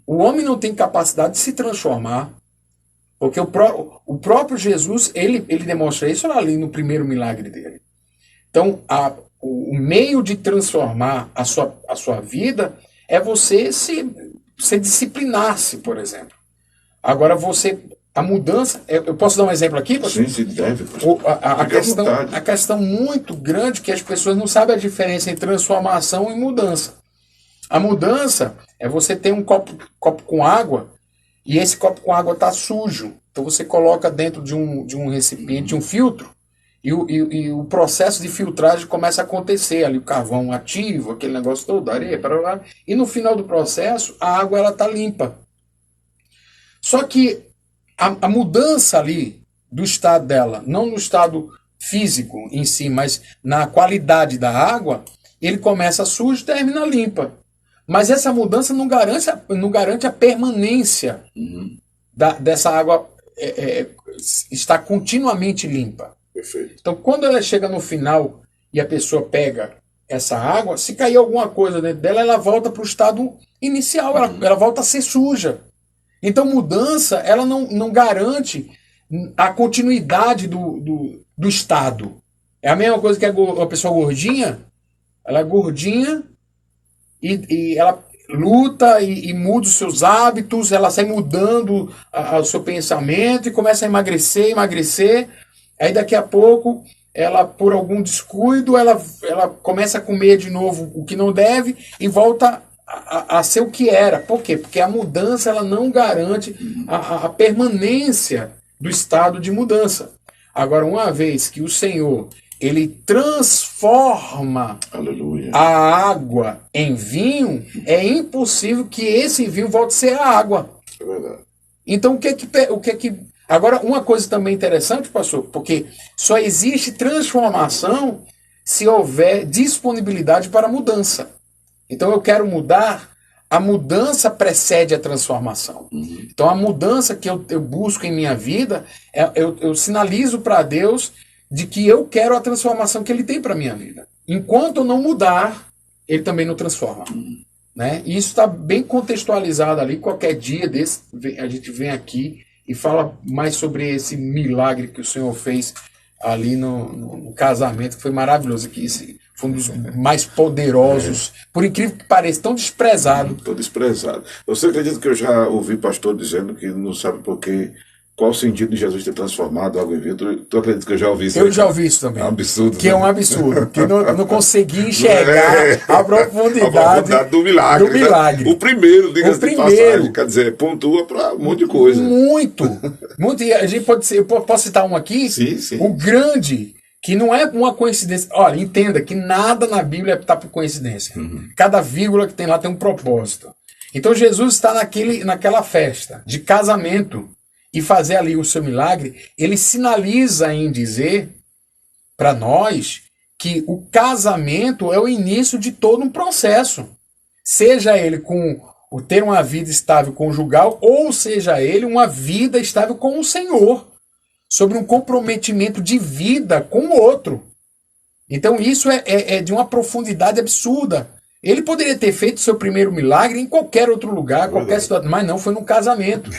O homem não tem capacidade de se transformar, porque o próprio Jesus, ele demonstra isso ali no primeiro milagre dele. Então, o meio de transformar a sua vida é você se disciplinar-se, por exemplo. Agora, a mudança... Eu posso dar um exemplo aqui? Sim, se deve. A questão muito grande que as pessoas não sabem a diferença entre transformação e mudança. A mudança é você ter um copo com água e esse copo com água está sujo. Então você coloca dentro de um recipiente, de um filtro, e o processo de filtragem começa a acontecer. Ali o carvão ativo, aquele negócio todo, areia, lá. E no final do processo, a água está limpa. Só que a mudança ali do estado dela, não no estado físico em si, mas na qualidade da água, ele começa sujo e termina limpa. Mas essa mudança não garante a permanência dessa água estar continuamente limpa. Perfeito. Então, quando ela chega no final e a pessoa pega essa água, se cair alguma coisa dentro dela, ela volta para o estado inicial, ela volta a ser suja. Então, mudança, ela não garante a continuidade do estado. É a mesma coisa que a pessoa gordinha. Ela é gordinha e ela luta e muda os seus hábitos, ela sai mudando o seu pensamento e começa a emagrecer. Aí, daqui a pouco, ela, por algum descuido, ela começa a comer de novo o que não deve e volta a ser o que era. Por quê? Porque a mudança, ela não garante a permanência do estado de mudança. Agora, uma vez que o Senhor, ele transforma Aleluia. a água em vinho, é impossível que esse vinho volte a ser a água. É verdade. Então, o que é que... Agora, uma coisa também interessante, pastor, porque só existe transformação se houver disponibilidade para mudança. Então, eu quero mudar, a mudança precede a transformação. Então, a mudança que eu busco em minha vida, eu sinalizo para Deus de que eu quero a transformação que Ele tem para a minha vida. Enquanto eu não mudar, Ele também não transforma. Né? E isso está bem contextualizado ali. Qualquer dia desse, a gente vem aqui e fala mais sobre esse milagre que o Senhor fez ali no casamento, que foi maravilhoso. Que foi um dos mais poderosos, por incrível que pareça, tão desprezado. Tão desprezado. Você acredita que eu já ouvi pastor dizendo que não sabe por quê, qual o sentido de Jesus ter transformado água em vinho? Tu acredita que eu já ouvi isso? Eu já ouvi isso também. É um absurdo. Que é um absurdo. Que não consegui enxergar a profundidade do milagre. Do milagre. Né? O primeiro, diga-se de passagem. Quer dizer, pontua para um monte de coisa. Muito. E a gente eu posso citar um aqui? Sim, sim. O grande, que não é uma coincidência. Olha, entenda que nada na Bíblia está por coincidência. Cada vírgula que tem lá tem um propósito. Então Jesus está naquela festa de casamento e fazer ali o seu milagre, ele sinaliza em dizer para nós que o casamento é o início de todo um processo. Seja ele com ter uma vida estável conjugal, ou seja ele uma vida estável com o Senhor, sobre um comprometimento de vida com o outro. Então isso é de uma profundidade absurda. Ele poderia ter feito o seu primeiro milagre em qualquer outro lugar, qualquer situação, mas não, foi no casamento.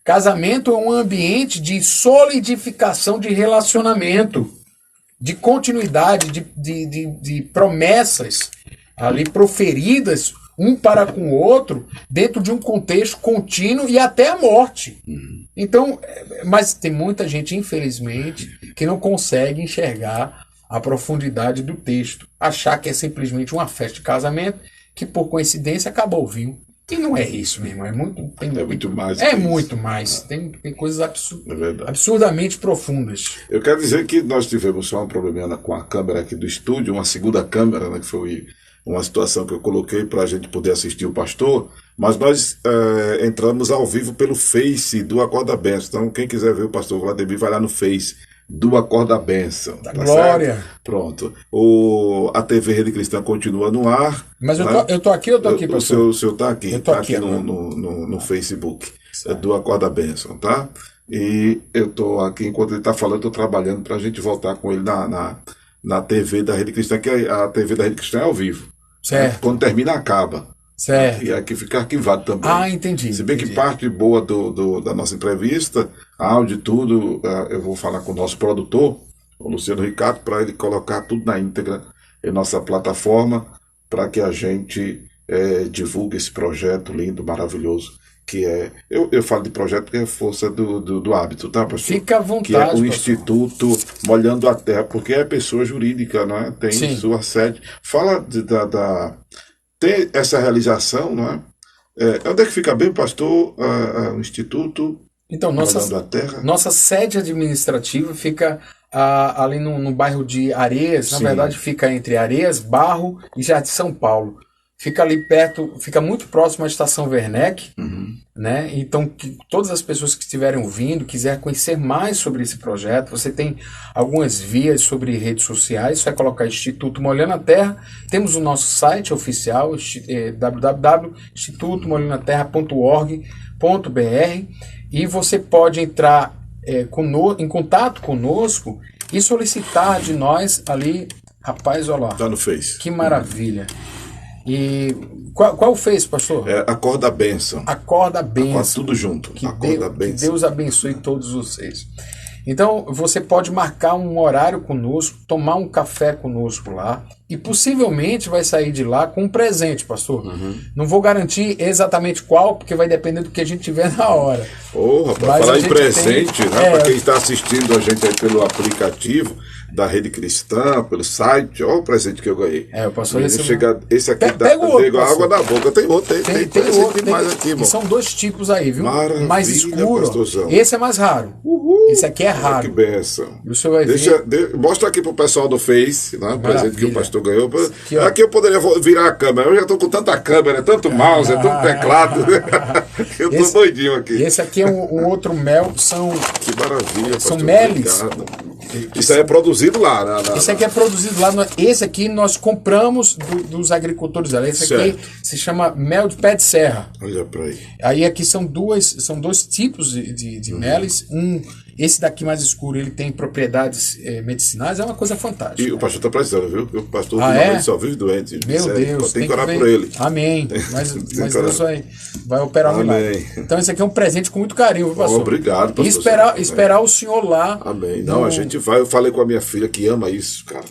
Casamento é um ambiente de solidificação de relacionamento, de continuidade, de promessas ali proferidas um para com o outro, dentro de um contexto contínuo e até a morte. Então, mas tem muita gente, infelizmente, que não consegue enxergar a profundidade do texto. Achar que é simplesmente uma festa de casamento que por coincidência acabou o vinho. E não é isso, meu irmão. É muito mais. É muito mais. Tem coisas absurdamente profundas. Eu quero dizer que nós tivemos só um probleminha com a câmera aqui do estúdio, uma segunda câmera, né, que foi uma situação que eu coloquei para a gente poder assistir o pastor, mas nós entramos ao vivo pelo Face do Acorda Benção. Então, quem quiser ver o pastor Vladimir, vai lá no Face do Acorda Benção. Tá, glória! Certo? Pronto. A TV Rede Cristã continua no ar. Mas eu tô aqui ou eu tô aqui, pastor? O senhor tá aqui. Eu tô tá aqui no Facebook do Acorda Benção, tá? E eu tô aqui, enquanto ele tá falando, eu tô trabalhando pra gente voltar com ele na TV da Rede Cristã, que a TV da Rede Cristã é ao vivo. Certo. Quando termina, acaba. Certo. E aqui fica arquivado também. Ah, entendi. Se bem que parte boa da nossa entrevista, áudio e tudo, eu vou falar com o nosso produtor, o Luciano Ricardo, para ele colocar tudo na íntegra em nossa plataforma, para que a gente divulgue esse projeto lindo, maravilhoso, que é... Eu falo de projeto porque é força do hábito, tá, pastor? Fica à vontade, que é o pastor. Instituto Molhando a Terra, porque é pessoa jurídica, não é? Tem Sim. sua sede. Fala tem essa realização, não é? Onde é que fica bem, pastor, o Instituto Então, Molhando a Terra? nossa sede administrativa fica ali no bairro de Areias. Na Sim. verdade, fica entre Areias, Barro e Jardim São Paulo. Fica ali perto, fica muito próximo à Estação Werneck, né? Então, todas as pessoas que estiverem ouvindo, quiserem conhecer mais sobre esse projeto, você tem algumas vias sobre redes sociais, você vai colocar Instituto Molhando a Terra. Temos o nosso site oficial, www.institutomolhandoaterra.org.br, e você pode entrar em contato conosco e solicitar de nós ali. Rapaz, olha lá. Tá no Face. Que maravilha. E qual fez, pastor? Acorda Benção. Acorda Benção. Tudo junto. Que Acorda Benção. Deus abençoe todos vocês. Então, você pode marcar um horário conosco, tomar um café conosco lá, e possivelmente vai sair de lá com um presente, pastor. Não vou garantir exatamente qual, porque vai depender do que a gente tiver na hora. Rapaz, Mas falar a em gente presente, tem- né? Para quem está assistindo a gente aí pelo aplicativo da Rede Cristã, pelo site, olha o presente que eu ganhei. O pastor Menino, recebeu. esse aqui Pega o outro, deu pastor. água na boca. Tem outro, tem presente outro, demais aqui, e irmão. são 2 tipos aí, viu? Maravilha, Mais escuro. pastorzão. Esse é mais raro. Esse aqui é raro. Que benção. E o senhor vai ver. Mostra aqui pro pessoal do Face, né? O presente que o pastor ganhou. Aqui, ó. Aqui eu poderia virar a câmera. Eu já tô com tanta câmera, tanto mouse, tanto teclado. Eu tô doidinho aqui. Esse aqui é um outro mel. Que maravilha, São pastor. meles. Obrigado. Isso aí é produzido lá. Esse aqui é produzido lá. Esse aqui nós compramos dos agricultores dela. Esse aqui Certo. se chama mel de pé de serra. Olha pra aí. Aí aqui são dois tipos de meles. Esse daqui mais escuro, ele tem propriedades medicinais. É uma coisa fantástica. E o pastor tá precisando, viu? O pastor Ah, ultimamente só vive doente. Meu Sério. Deus, Tem que orar ver. por ele. Amém. Mas que Deus orar. vai operar o milagre. Amém. Então esse aqui é um presente com muito carinho, viu, pastor? Obrigado, pastor. E esperar o senhor lá. Amém. Não, a gente vai. Eu falei com a minha filha que ama isso, cara.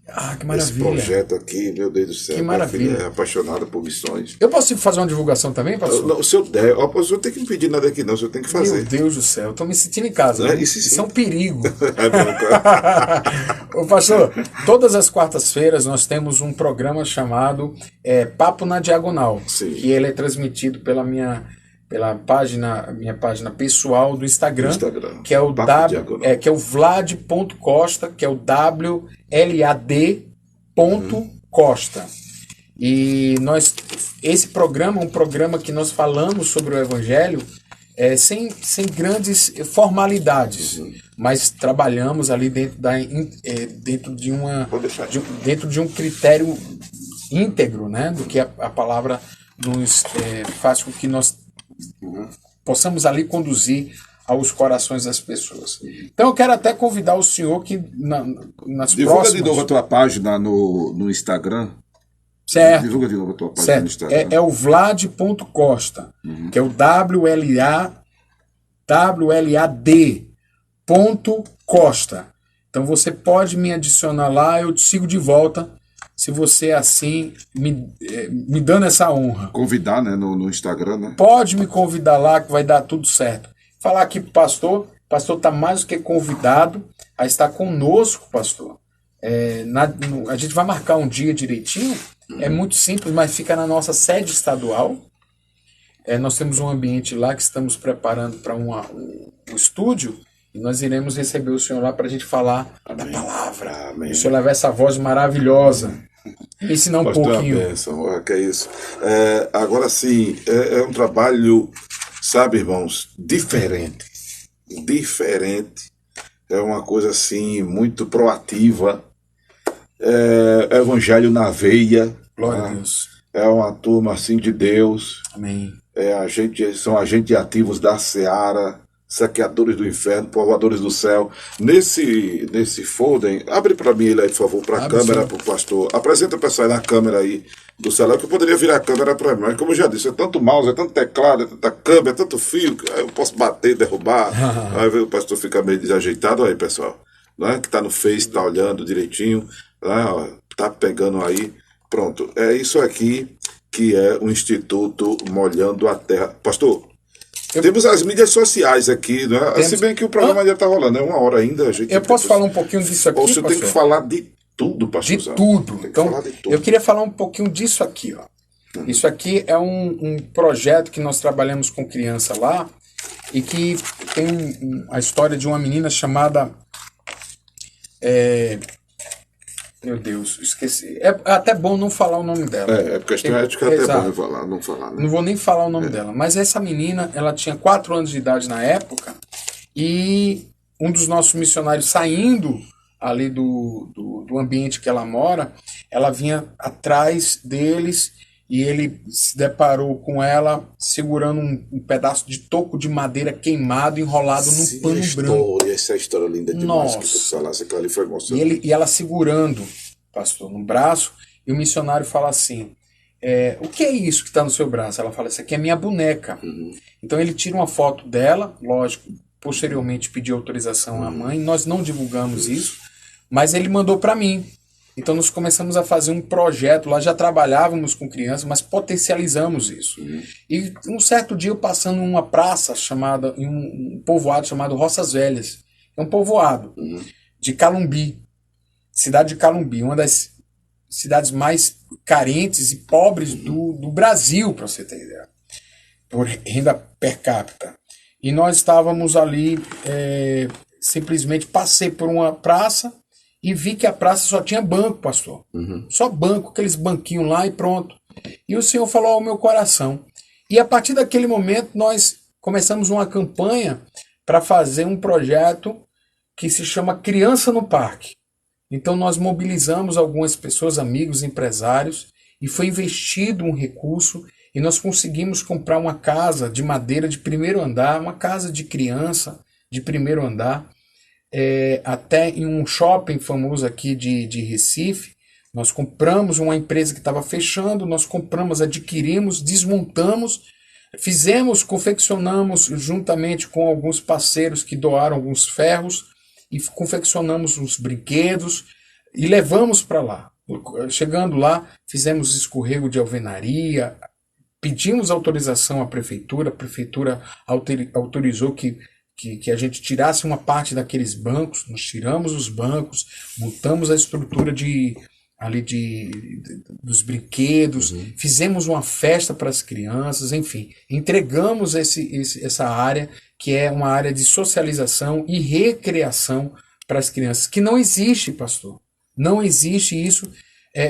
Ah, que Esse maravilha. projeto aqui, meu Deus do céu. Que Minha maravilha. filha é apaixonada por missões. Eu posso fazer uma divulgação também, pastor? Não, se eu der, o senhor tem que me pedir nada aqui, não. O senhor tem que Meu fazer. Deus do céu, eu tô me sentindo em casa. É, viu? isso sim. Isso é um perigo. É bom, cara. Ô, pastor, todas as quartas-feiras nós temos um programa chamado Papo na Diagonal. Sim. Que ele é transmitido pela minha página pessoal do Instagram, que é o Papo Diagonal. que é o vlad.costa, que é o WLAD.costa. E esse programa é um programa que nós falamos sobre o Evangelho sem grandes formalidades, mas trabalhamos ali dentro de um critério íntegro, né, do que a palavra nos faz com que nós possamos ali conduzir aos corações das pessoas. Então eu quero até convidar o senhor que nas Divulga próximas... de novo a tua página no Instagram. Certo. Divulga de novo a tua página Certo. no Instagram. É o vlad.costa, que é o WLAD.costa. Então você pode me adicionar lá, eu te sigo de volta, se você assim me dando essa honra. Convidar, né, no Instagram, né? Pode me convidar lá que vai dar tudo certo. Falar aqui pro pastor, o pastor está mais do que convidado a estar conosco, pastor. A gente vai marcar um dia direitinho É muito simples, mas fica na nossa sede estadual. Nós temos um ambiente lá que estamos preparando para um estúdio, e nós iremos receber o senhor lá para a gente falar da palavra. Amém. O senhor levar essa voz maravilhosa. Me ensinar um Pastor, pouquinho. a bênção, que é isso. Agora sim, é um trabalho, sabe, irmãos, diferente. Diferente. É uma coisa assim, muito proativa. É evangelho na veia. Glória a Deus. É uma turma assim de Deus. Amém. São agentes ativos da seara, saqueadores do inferno, povoadores do céu. Nesse folder, abre para mim ele aí, por favor, para a câmera, para o pastor. Apresenta o pessoal aí na câmera aí do celular, que eu poderia virar a câmera para mim. Mas como eu já disse, é tanto mouse, é tanto teclado, é tanta câmera, é tanto fio, que eu posso bater, derrubar. Aí o pastor fica meio desajeitado aí, pessoal. Né? Que está no Face, está olhando direitinho, né? Tá pegando aí. Pronto, é isso aqui que é o Instituto Molhando a Terra. Pastor, temos as mídias sociais aqui, né? Se bem que o programa já está rolando, é 1 hora ainda. Eu posso falar um pouquinho disso aqui, Ou você pastor? tem que falar de tudo, pastor. De tudo. Então, eu queria falar um pouquinho disso aqui. Ó. Isso aqui é um projeto que nós trabalhamos com criança lá, e que tem a história de uma menina chamada... Meu Deus, esqueci. É até bom não falar o nome dela. Porque questão ética é até bom não falar. Né? Não vou nem falar o nome dela. Mas essa menina, ela tinha 4 anos de idade na época, e um dos nossos missionários saindo ali do ambiente que ela mora, ela vinha atrás deles, e ele se deparou com ela segurando um pedaço de toco de madeira queimado, enrolado num pano branco. Essa é a história linda demais. Nossa. Que tu falasse, aquela ali foi emocionante. E ela segurando, pastor, no braço, e o missionário fala assim, o que é isso que está no seu braço? Ela fala, isso aqui é minha boneca. Então ele tira uma foto dela, lógico, posteriormente pediu autorização à mãe, nós não divulgamos isso, mas ele mandou para mim. Então nós começamos a fazer um projeto, lá já trabalhávamos com crianças, mas potencializamos isso. E um certo dia eu passando em uma praça chamada, em um povoado chamado Roças Velhas, é um povoado de Calumbi, cidade de Calumbi, uma das cidades mais carentes e pobres do Brasil, para você ter ideia, por renda per capita. E nós estávamos ali, simplesmente passei por uma praça, e vi que a praça só tinha banco, pastor. Só banco, aqueles banquinhos lá e pronto. E o Senhor falou ao meu coração. E a partir daquele momento nós começamos uma campanha para fazer um projeto que se chama Criança no Parque. Então nós mobilizamos algumas pessoas, amigos, empresários, e foi investido um recurso, e nós conseguimos comprar uma casa de madeira de primeiro andar, uma casa de criança de primeiro andar, até em um shopping famoso aqui de Recife. Nós compramos uma empresa que estava fechando, nós compramos, adquirimos, desmontamos, confeccionamos juntamente com alguns parceiros que doaram alguns ferros, e confeccionamos uns brinquedos e levamos para lá. Chegando lá, fizemos escorrego de alvenaria, pedimos autorização à prefeitura, a prefeitura autorizou que a gente tirasse uma parte daqueles bancos, nós tiramos os bancos, montamos a estrutura dos brinquedos, fizemos uma festa para as crianças, enfim, entregamos essa área, que é uma área de socialização e recreação para as crianças, que não existe, pastor, não existe isso,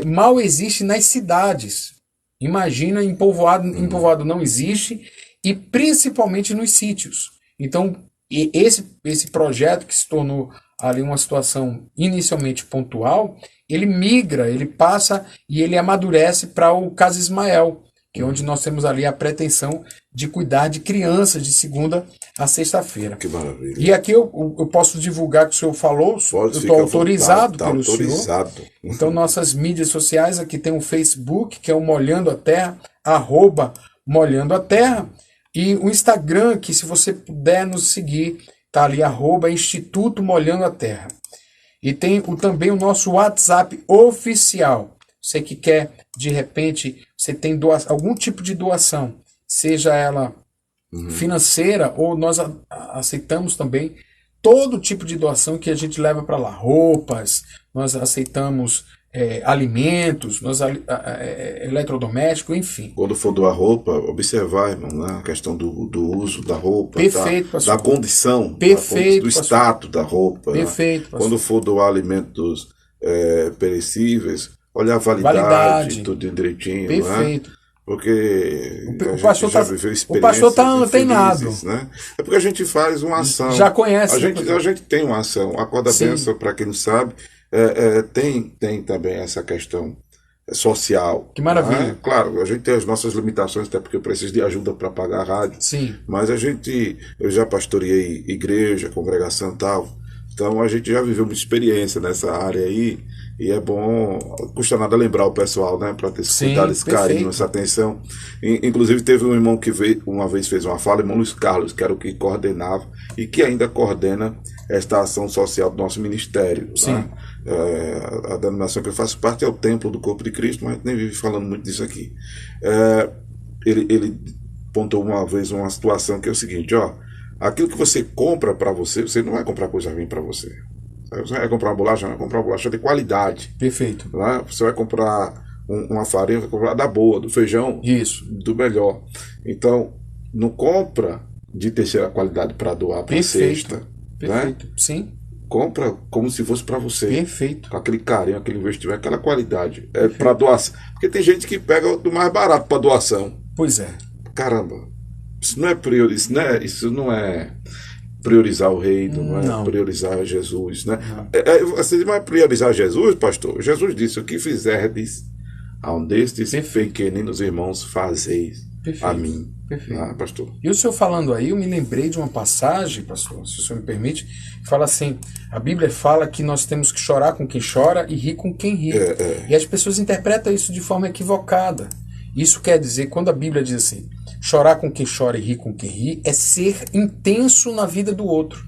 mal existe nas cidades. Imagina, em povoado não existe, e principalmente nos sítios. Então, esse projeto, que se tornou ali uma situação inicialmente pontual, ele migra, ele passa e ele amadurece para o Casa Ismael, que é onde nós temos ali a pretensão de cuidar de crianças de segunda a sexta-feira. Que maravilha. E aqui eu posso divulgar que o senhor falou, eu estou autorizado pelo senhor. Então nossas mídias sociais, aqui tem o Facebook, que é o Molhando a Terra, @MolhandoATerra, e o Instagram, que se você puder nos seguir, tá ali, @Instituto Molhando a Terra. E tem também o nosso WhatsApp oficial. Você que quer, de repente, você tem algum tipo de doação, seja ela financeira, ou nós aceitamos também todo tipo de doação que a gente leva para lá. Roupas, nós aceitamos alimentos, eletrodomésticos, enfim. Quando for doar roupa, observar, irmão, né? A questão do uso da roupa, Perfeito, pastor. da condição, Perfeito, do status da roupa. Perfeito, né? pastor. Quando for doar alimentos perecíveis, olhar a validade, tudo direitinho. Perfeito. Né? Porque o pastor já viveu experiências o pastor está antenado. Né? É porque a gente faz uma ação. Já conhece. A gente tem uma ação. A Acorda Bênção, para quem não sabe, tem também essa questão social. Que maravilha. Né? Claro, a gente tem as nossas limitações, até porque eu preciso de ajuda para pagar a rádio. Sim. Mas eu já pastoreei igreja, congregação e tal. Então a gente já viveu muita experiência nessa área aí. E é bom, não custa nada lembrar o pessoal, né? Para ter esse cuidado, esse carinho, essa atenção. Inclusive, teve um irmão que uma vez fez uma fala, irmão Luiz Carlos, que era o que coordenava e que ainda coordena esta ação social do nosso ministério. Sim. Né? A denominação que eu faço parte é o Templo do Corpo de Cristo, mas a gente nem vive falando muito disso aqui. Ele apontou uma vez uma situação que é o seguinte: aquilo que você compra para você, você não vai comprar coisa ruim para você. Você vai comprar uma bolacha de qualidade. Perfeito. Né? Você vai comprar uma farinha, vai comprar da boa, do feijão. Isso. Do melhor. Então, não compra de terceira qualidade para doar para cesta. Perfeito. Né? Sim. Compra como se fosse para você. Perfeito. Com aquele carinho, aquele investimento, aquela qualidade. Para doação. Porque tem gente que pega do mais barato para doação. Pois é. Caramba. Isso não é priorizar o reino, não é priorizar Jesus, né? Você vai priorizar Jesus, pastor? Jesus disse: o que fizerdes a um destes pequeninos irmãos, fazeis a mim. Perfeito. Pastor. E o senhor falando aí, eu me lembrei de uma passagem, pastor, se o senhor me permite, que fala assim: a Bíblia fala que nós temos que chorar com quem chora e rir com quem ri. E as pessoas interpretam isso de forma equivocada. Isso quer dizer, quando a Bíblia diz assim: chorar com quem chora e rir com quem ri, é ser intenso na vida do outro.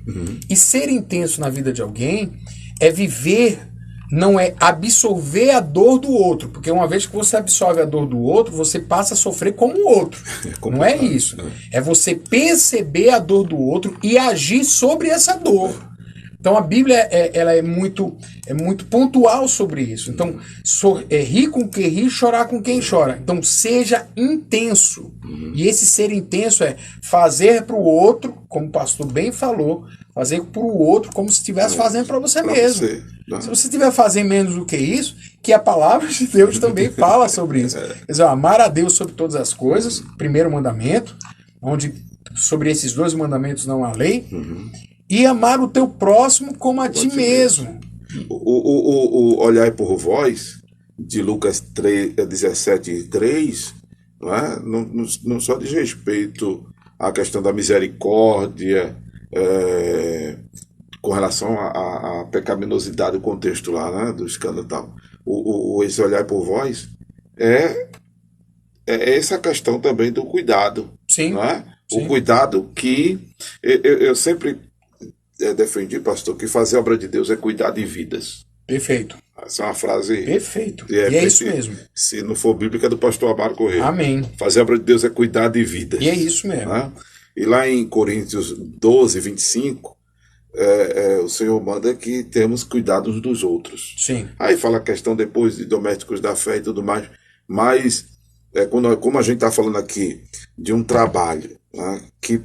E ser intenso na vida de alguém é viver, não é absorver a dor do outro. Porque uma vez que você absorve a dor do outro, você passa a sofrer como o outro. Não é isso. É você perceber a dor do outro e agir sobre essa dor. Então a Bíblia ela é muito pontual sobre isso. Então, rir com quem ri, chorar com quem chora. Então seja intenso. E esse ser intenso é fazer para o outro, como o pastor bem falou, fazer para o outro como se estivesse fazendo para você mesmo. Se você estiver fazendo menos do que isso, que a palavra de Deus também fala sobre isso. Quer dizer, amar a Deus sobre todas as coisas, primeiro mandamento, onde sobre esses 2 mandamentos não há lei. E amar o teu próximo como a ti mesmo. O olhar por vós, de Lucas 17:3, não só diz respeito à questão da misericórdia, com relação à pecaminosidade do contexto lá, né, do escândalo e tal. Esse olhar por vós é essa questão também do cuidado. Sim. Não é? Sim. O cuidado que eu sempre defendi, pastor, que fazer a obra de Deus é cuidar de vidas. Perfeito. Essa é uma frase... Perfeito. E é isso mesmo. Se não for bíblica, é do pastor Amaro Correia. Amém. Fazer a obra de Deus é cuidar de vidas. E é isso mesmo. Né? E lá em Coríntios 12:25, o Senhor manda que temos cuidado uns dos outros. Sim. Aí fala a questão depois de domésticos da fé e tudo mais. Mas, como a gente está falando aqui de um trabalho, né, que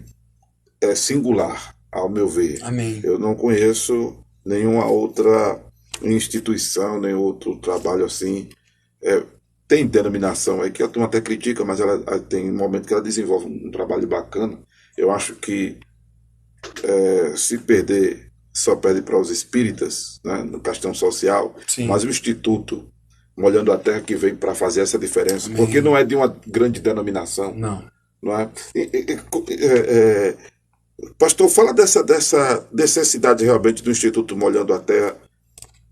é singular, ao meu ver. Amém. Eu não conheço nenhuma outra instituição, nenhum outro trabalho assim. Tem denominação aí que a turma até critica, mas ela tem um momento que ela desenvolve um trabalho bacana. Eu acho que se perder, só perde para os espíritas, né, no questão social. Sim. Mas o Instituto Molhando a Terra que veio para fazer essa diferença. Amém. Porque não é de uma grande denominação. Não é? Pastor, fala dessa necessidade realmente do Instituto Molhando a Terra,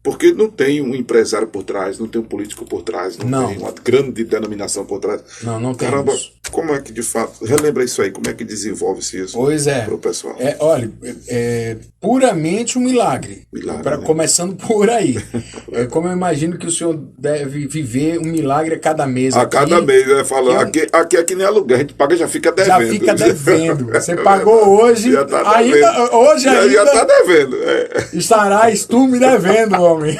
porque não tem um empresário por trás, não tem um político por trás, não tem uma grande denominação por trás. Não tem. Caramba, como é que de fato, relembra isso aí, como é que desenvolve-se isso para o pessoal? Olha, puramente um milagre. Né? Começando por aí. Como eu imagino que o senhor deve viver um milagre a cada mês. Cada mês, aqui é que nem aluguel, a gente paga e já fica devendo. Já fica devendo. Você pagou hoje, já tá hoje ainda já está devendo. Estarás tu me devendo, homem.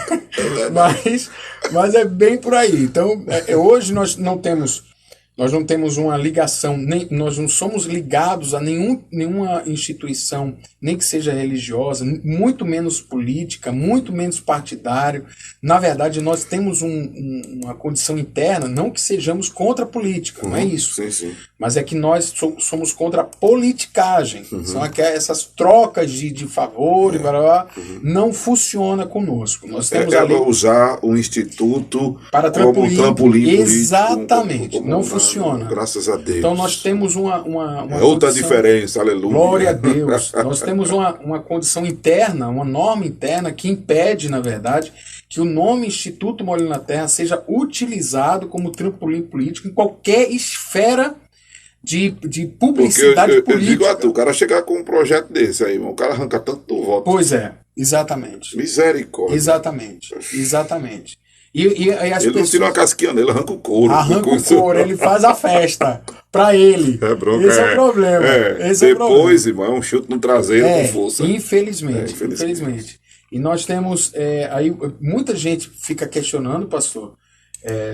mas é bem por aí. Então, hoje nós não temos uma ligação, nós não somos ligados a nenhuma instituição, nem que seja religiosa, muito menos política, muito menos partidário. Na verdade, nós temos uma condição interna, não que sejamos contra a política, não é isso. Sim, sim. Mas é que nós somos contra a politicagem. São essas trocas de favor, e blá, blá, blá, não funciona conosco. Nós temos ali usar o instituto para como trampolim político. Exatamente, não funciona. Graças a Deus. Então nós temos uma outra condição, diferença, aleluia. glória a Deus. Nós temos uma condição interna, uma norma interna que impede, na verdade, que o nome Instituto Molina Terra seja utilizado como trampolim político em qualquer esfera de publicidade eu política. digo a tu, o cara chegar com um projeto desse aí, o cara arranca tanto do voto. Pois é, exatamente. Misericórdia. Exatamente. E as ele não tira uma casquinha nele, arranca o couro. Arranca o couro, ele faz a festa pra ele. Esse é o problema. Depois, irmão, é um chute no traseiro com força. Infelizmente. E nós temos, aí muita gente fica questionando, pastor,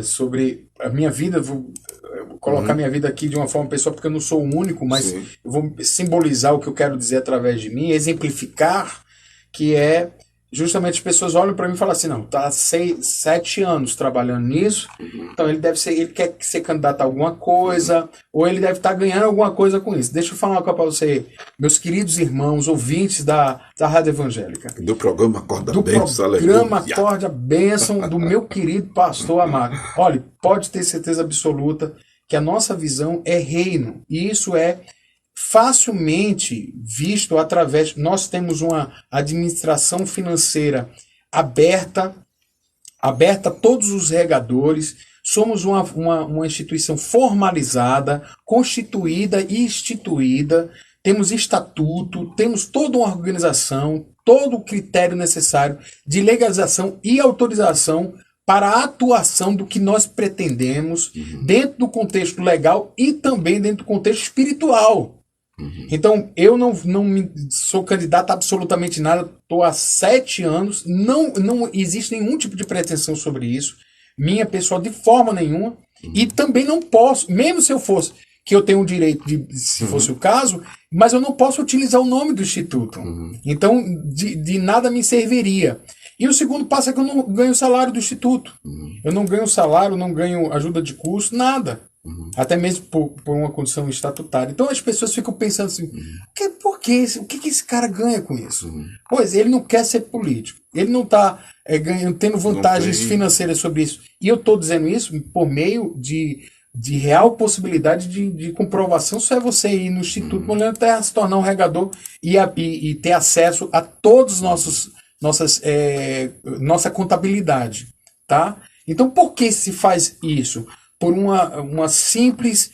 sobre a minha vida. Vou colocar minha vida aqui de uma forma pessoal, porque eu não sou o único, mas eu vou simbolizar o que eu quero dizer através de mim, exemplificar, que é justamente as pessoas olham para mim e falam assim, não, tá há 7 anos trabalhando nisso, então ele quer ser candidato a alguma coisa, ou ele deve estar ganhando alguma coisa com isso. Deixa eu falar uma coisa para você, meus queridos irmãos, ouvintes da Rádio Evangélica. Do programa Acorda Do Bênção, programa Acorda Bênção, do meu querido pastor amado. Olha, pode ter certeza absoluta que a nossa visão é reino, e isso é facilmente visto através. Nós temos uma administração financeira aberta a todos os regadores, somos uma instituição formalizada, constituída e instituída, temos estatuto, temos toda uma organização, todo o critério necessário de legalização e autorização para a atuação do que nós pretendemos dentro do contexto legal e também dentro do contexto espiritual. Então, eu não sou candidato a absolutamente nada, estou há 7 anos, não existe nenhum tipo de pretensão sobre isso, minha pessoa de forma nenhuma, e também não posso, mesmo se eu fosse, que eu tenho o direito, se fosse o caso, mas eu não posso utilizar o nome do Instituto. Então, de nada me serviria. E o segundo passo é que eu não ganho salário do Instituto. Eu não ganho salário, não ganho ajuda de custo, nada. Até mesmo por uma condição estatutária. Então as pessoas ficam pensando assim, por quê? O que esse cara ganha com isso? Pois, ele não quer ser político. Ele não está tendo vantagens financeiras sobre isso. E eu estou dizendo isso por meio de real possibilidade de comprovação. Só é você ir no Instituto Molina Terra, se tornar um regador e ter acesso a todos nossa contabilidade. Tá? Então por que se faz isso? Por uma simples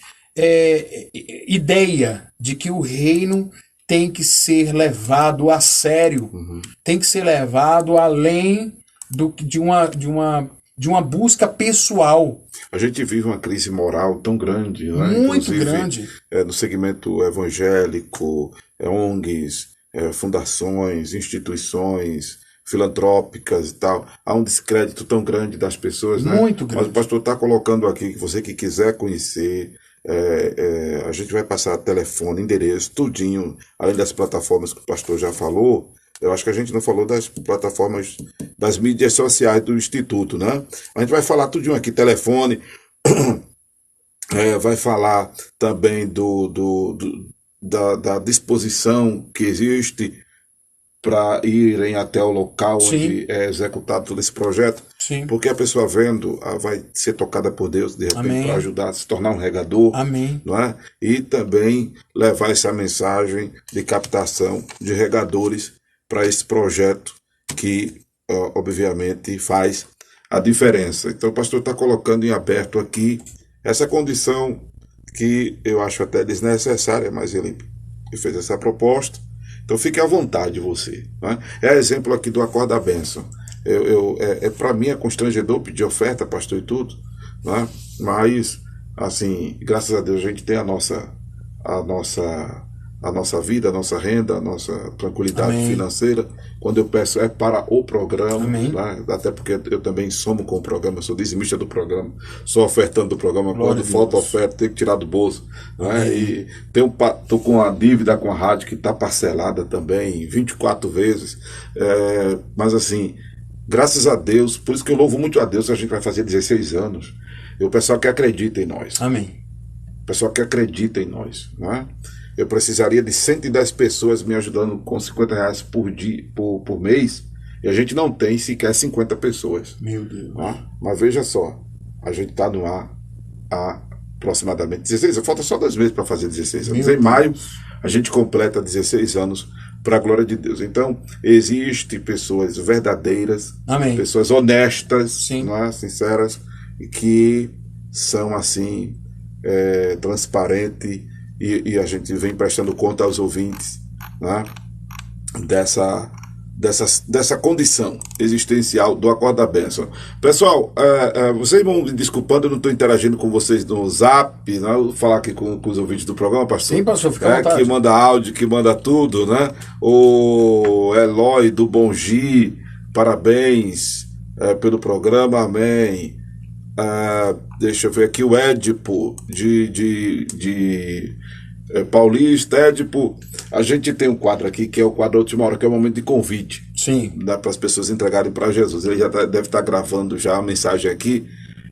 ideia de que o reino tem que ser levado a sério, tem que ser levado além de uma busca pessoal. A gente vive uma crise moral tão grande, né? Muito Inclusive, grande. No segmento evangélico, ONGs, fundações, instituições filantrópicas e tal, há um descrédito tão grande das pessoas, né? Muito grande. Mas o pastor está colocando aqui que você que quiser conhecer, a gente vai passar telefone, endereço, tudinho, além das plataformas que o pastor já falou. Eu acho que a gente não falou das plataformas, das mídias sociais do Instituto, né? A gente vai falar tudinho aqui, telefone, vai falar também da disposição que existe para irem até o local onde é executado todo esse projeto. Sim. Porque a pessoa vendo vai ser tocada por Deus, de repente, para ajudar a se tornar um regador. Amém. Não é? E também levar essa mensagem de captação de regadores para esse projeto que, obviamente, faz a diferença. Então, o pastor está colocando em aberto aqui essa condição que eu acho até desnecessária, mas ele fez essa proposta. Então fique à vontade você. Né? Exemplo aqui do Acorda Bênção. Para mim é constrangedor pedir oferta, pastor, e tudo. Né? Mas, assim, graças a Deus a gente tem a nossa a nossa vida, a nossa renda, a nossa tranquilidade Amém. financeira. Quando eu peço é para o programa, Amém. né? Até porque eu também somo com o programa, sou dizimista do programa, sou ofertando do programa, Glória quando a falta Deus. oferta, tem que tirar do bolso. Né? Amém. E estou com a dívida com a rádio que está parcelada também, 24 vezes. Mas assim, graças a Deus, por isso que eu louvo muito a Deus, a gente vai fazer 16 anos. E o pessoal que acredita em nós. Amém. O pessoal que acredita em nós, não é? Eu precisaria de 110 pessoas me ajudando com R$50 por dia, por mês, e a gente não tem sequer 50 pessoas. Meu Deus. Não é? Mas veja só, a gente está no ar há aproximadamente 16 anos, falta só 2 meses para fazer 16 anos. Meu Em maio, Deus. a gente completa 16 anos para a glória de Deus. Então, existem pessoas verdadeiras, Amém. pessoas honestas, Sim. não é? Sinceras, e que são assim, transparentes, e a gente vem prestando conta aos ouvintes, né? Dessa condição existencial do Acorda a Bênção. Pessoal, vocês vão me desculpando, eu não estou interagindo com vocês no Zap, né? Eu vou falar aqui com os ouvintes do programa, pastor. Sim, pastor, fica à vontade. Que manda áudio, que manda tudo, né? O Eloy do Bom Gi, parabéns pelo programa, amém. Deixa eu ver aqui o Édipo de Paulista. Édipo, a gente tem um quadro aqui que é o quadro Última Hora, que é o momento de convite. Sim. Dá para as pessoas entregarem para Jesus. Ele já deve estar gravando já a mensagem aqui.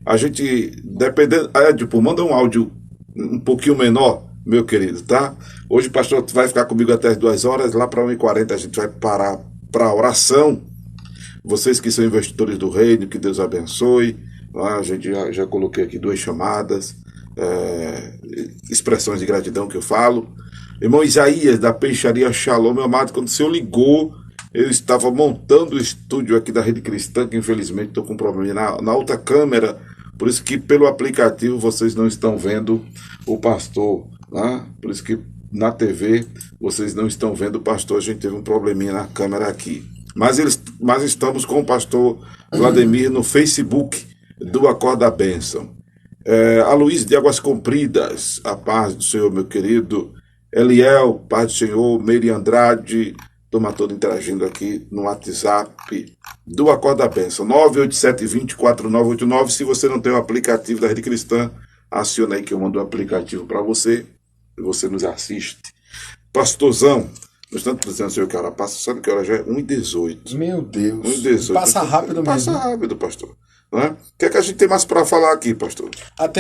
A gente, dependendo, Édipo, manda um áudio um pouquinho menor, meu querido, tá? Hoje o pastor vai ficar comigo até as 2 horas, lá para 1h40 a gente vai parar para a oração. Vocês que são investidores do reino, que Deus abençoe. A gente já coloquei aqui 2 chamadas, expressões de gratidão que eu falo. Irmão Isaías, da Peixaria Shalom, meu amado, quando o senhor ligou, eu estava montando o estúdio aqui da Rede Cristã, que infelizmente estou com um problema na outra câmera, por isso que pelo aplicativo vocês não estão vendo o pastor, né? Por isso que na TV vocês não estão vendo o pastor, a gente teve um probleminha na câmera aqui. Mas estamos com o pastor Vladimir no Facebook do Acorda a Bênção. Aloysio de Águas Compridas, a paz do Senhor, meu querido. Eliel, paz do Senhor. Meire Andrade, turma toda interagindo aqui no WhatsApp do Acorda a Bênção. 987204989. Se você não tem o aplicativo da Rede Cristã, aciona aí que eu mando o aplicativo para você e você nos assiste. Pastorzão, nós estamos dizendo, senhor, que hora passa, sabe que hora já é 1h18. Meu Deus. 1h18. Passa rápido mesmo. Passa rápido, pastor. Né? O que é que a gente tem mais para falar aqui, pastor?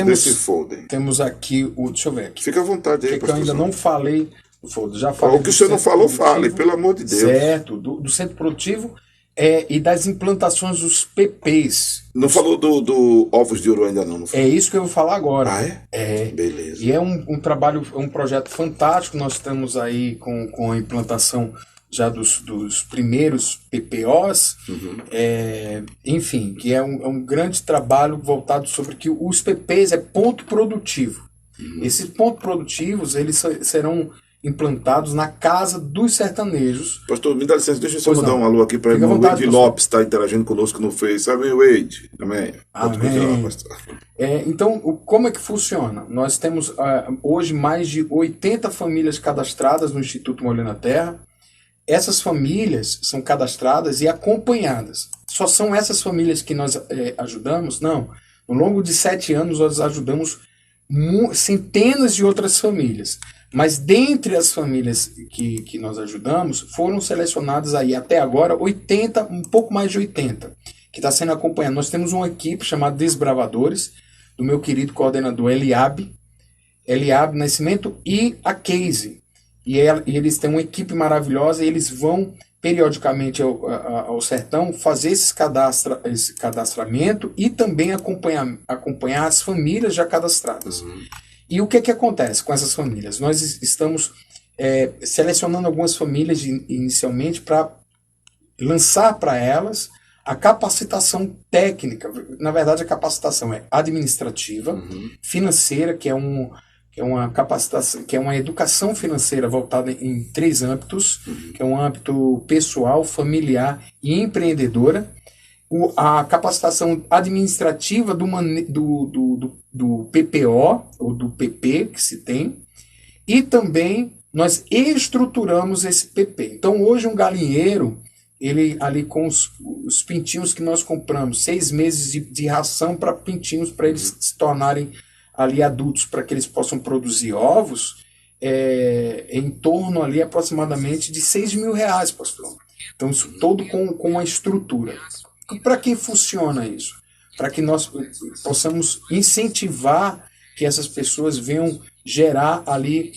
Desse folder. Temos aqui deixa eu ver aqui. Fica à vontade aí, que eu ainda não falei do folder. Já falei. O que o senhor não falou, fale, pelo amor de Deus. Certo, do centro produtivo e das implantações dos PPs. Não falou do ovos de ouro ainda não falou. É isso que eu vou falar agora. Ah, é? É. Beleza. E é um trabalho, um projeto fantástico. Nós estamos aí com a implantação já dos primeiros PPOs, enfim, que é um grande trabalho voltado sobre que os PPs é ponto produtivo. Esses pontos produtivos, eles serão implantados na casa dos sertanejos. Pastor, me dá licença, deixa eu só Pois mandar não. um alô aqui para o Fica à irmão vontade, Wade pastor. Lopes, está interagindo conosco no Face. Amém, Wade? Amém. Pode Amém. continuar, pastor. Então, como é que funciona? Nós temos hoje mais de 80 famílias cadastradas no Instituto Molhando a Terra. Essas famílias são cadastradas e acompanhadas. Só são essas famílias que nós ajudamos? Não. Ao longo de 7 anos, nós ajudamos centenas de outras famílias. Mas dentre as famílias que nós ajudamos, foram selecionadas aí até agora 80, um pouco mais de 80, que está sendo acompanhado. Nós temos uma equipe chamada Desbravadores, do meu querido coordenador Eliabe Nascimento e a Casey. E eles têm uma equipe maravilhosa e eles vão periodicamente ao sertão fazer esse cadastramento e também acompanhar as famílias já cadastradas. E o que acontece com essas famílias? Nós estamos selecionando algumas famílias inicialmente para lançar para elas a capacitação técnica. Na verdade, a capacitação é administrativa, financeira, que é uma capacitação, que é uma educação financeira voltada em 3 âmbitos, que é um âmbito pessoal, familiar e empreendedora. A capacitação administrativa do PPO, ou do PP que se tem, e também nós estruturamos esse PP. Então, hoje, um galinheiro, ele ali com os pintinhos que nós compramos, 6 meses de ração para pintinhos, para eles se tornarem ali adultos, para que eles possam produzir ovos, em torno ali aproximadamente de R$6.000, pastor. Então, isso todo com uma estrutura. Para que funciona isso? Para que nós possamos incentivar que essas pessoas venham gerar ali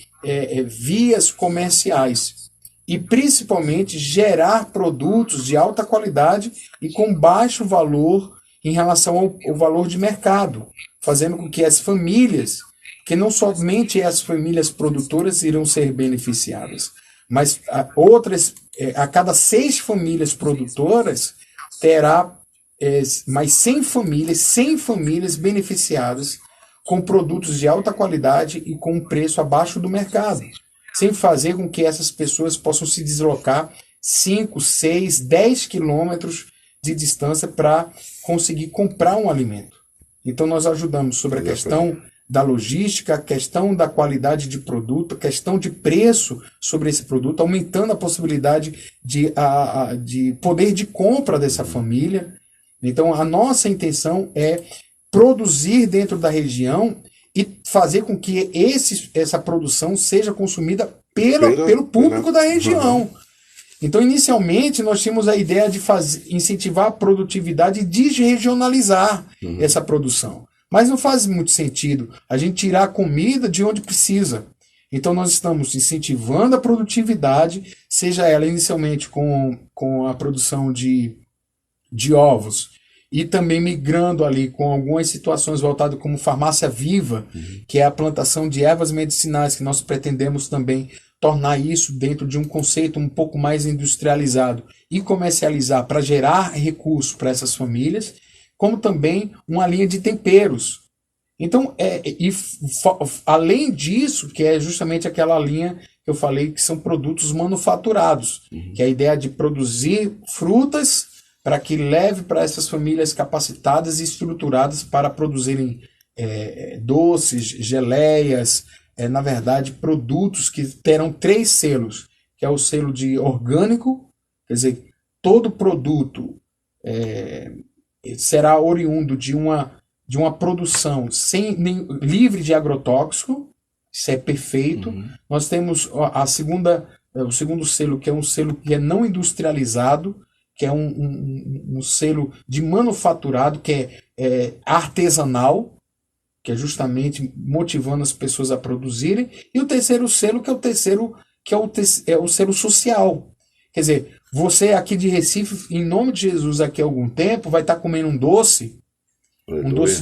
vias comerciais e principalmente gerar produtos de alta qualidade e com baixo valor em relação ao valor de mercado, fazendo com que as famílias, que não somente as famílias produtoras irão ser beneficiadas, mas a cada 6 famílias produtoras terá mais 100 famílias beneficiadas com produtos de alta qualidade e com um preço abaixo do mercado, sem fazer com que essas pessoas possam se deslocar 5, 6, 10 quilômetros de distância para conseguir comprar um alimento. Então nós ajudamos sobre a questão da logística, a questão da qualidade de produto, a questão de preço sobre esse produto, aumentando a possibilidade de poder de compra dessa família. Então a nossa intenção é produzir dentro da região e fazer com que essa produção seja consumida pelo público da região. Então, inicialmente, nós tínhamos a ideia de incentivar a produtividade e desregionalizar essa produção. Mas não faz muito sentido a gente tirar a comida de onde precisa. Então, nós estamos incentivando a produtividade, seja ela inicialmente com a produção de ovos, e também migrando ali com algumas situações voltadas como farmácia viva, que é a plantação de ervas medicinais, que nós pretendemos também tornar isso dentro de um conceito um pouco mais industrializado e comercializar para gerar recursos para essas famílias, como também uma linha de temperos. Então, além disso, que é justamente aquela linha que eu falei que são produtos manufaturados, que é a ideia de produzir frutas para que leve para essas famílias capacitadas e estruturadas para produzirem doces, geleias, na verdade, produtos que terão 3 selos, que é o selo de orgânico, quer dizer, todo produto será oriundo de uma produção livre de agrotóxico, isso é perfeito. Nós temos o segundo selo, que é um selo que é não industrializado, que é um selo de manufaturado, que é artesanal, que é justamente motivando as pessoas a produzirem, e o terceiro selo, que é o selo social. Quer dizer, você aqui de Recife, em nome de Jesus, aqui há algum tempo, vai estar comendo um doce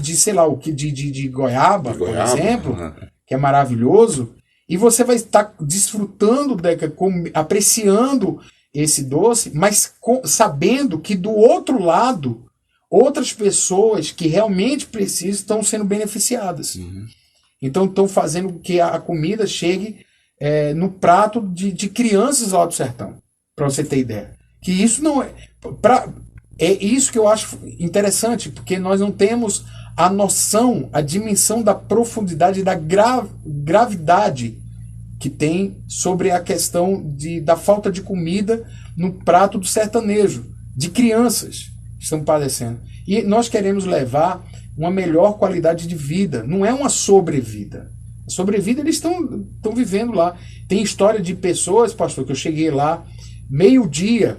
de, sei lá, de goiaba, por exemplo, que é maravilhoso, e você vai estar desfrutando, apreciando esse doce, mas sabendo que do outro lado, outras pessoas que realmente precisam estão sendo beneficiadas. Então estão fazendo com que a comida chegue no prato de crianças lá do sertão, para você ter ideia. Que isso não é... É isso que eu acho interessante, porque nós não temos a noção, a dimensão da profundidade e da gravidade que tem sobre a questão da falta de comida no prato do sertanejo, de crianças que estão padecendo. E nós queremos levar uma melhor qualidade de vida, não é uma sobrevida. A sobrevida eles estão vivendo lá. Tem história de pessoas, pastor, que eu cheguei lá, meio-dia,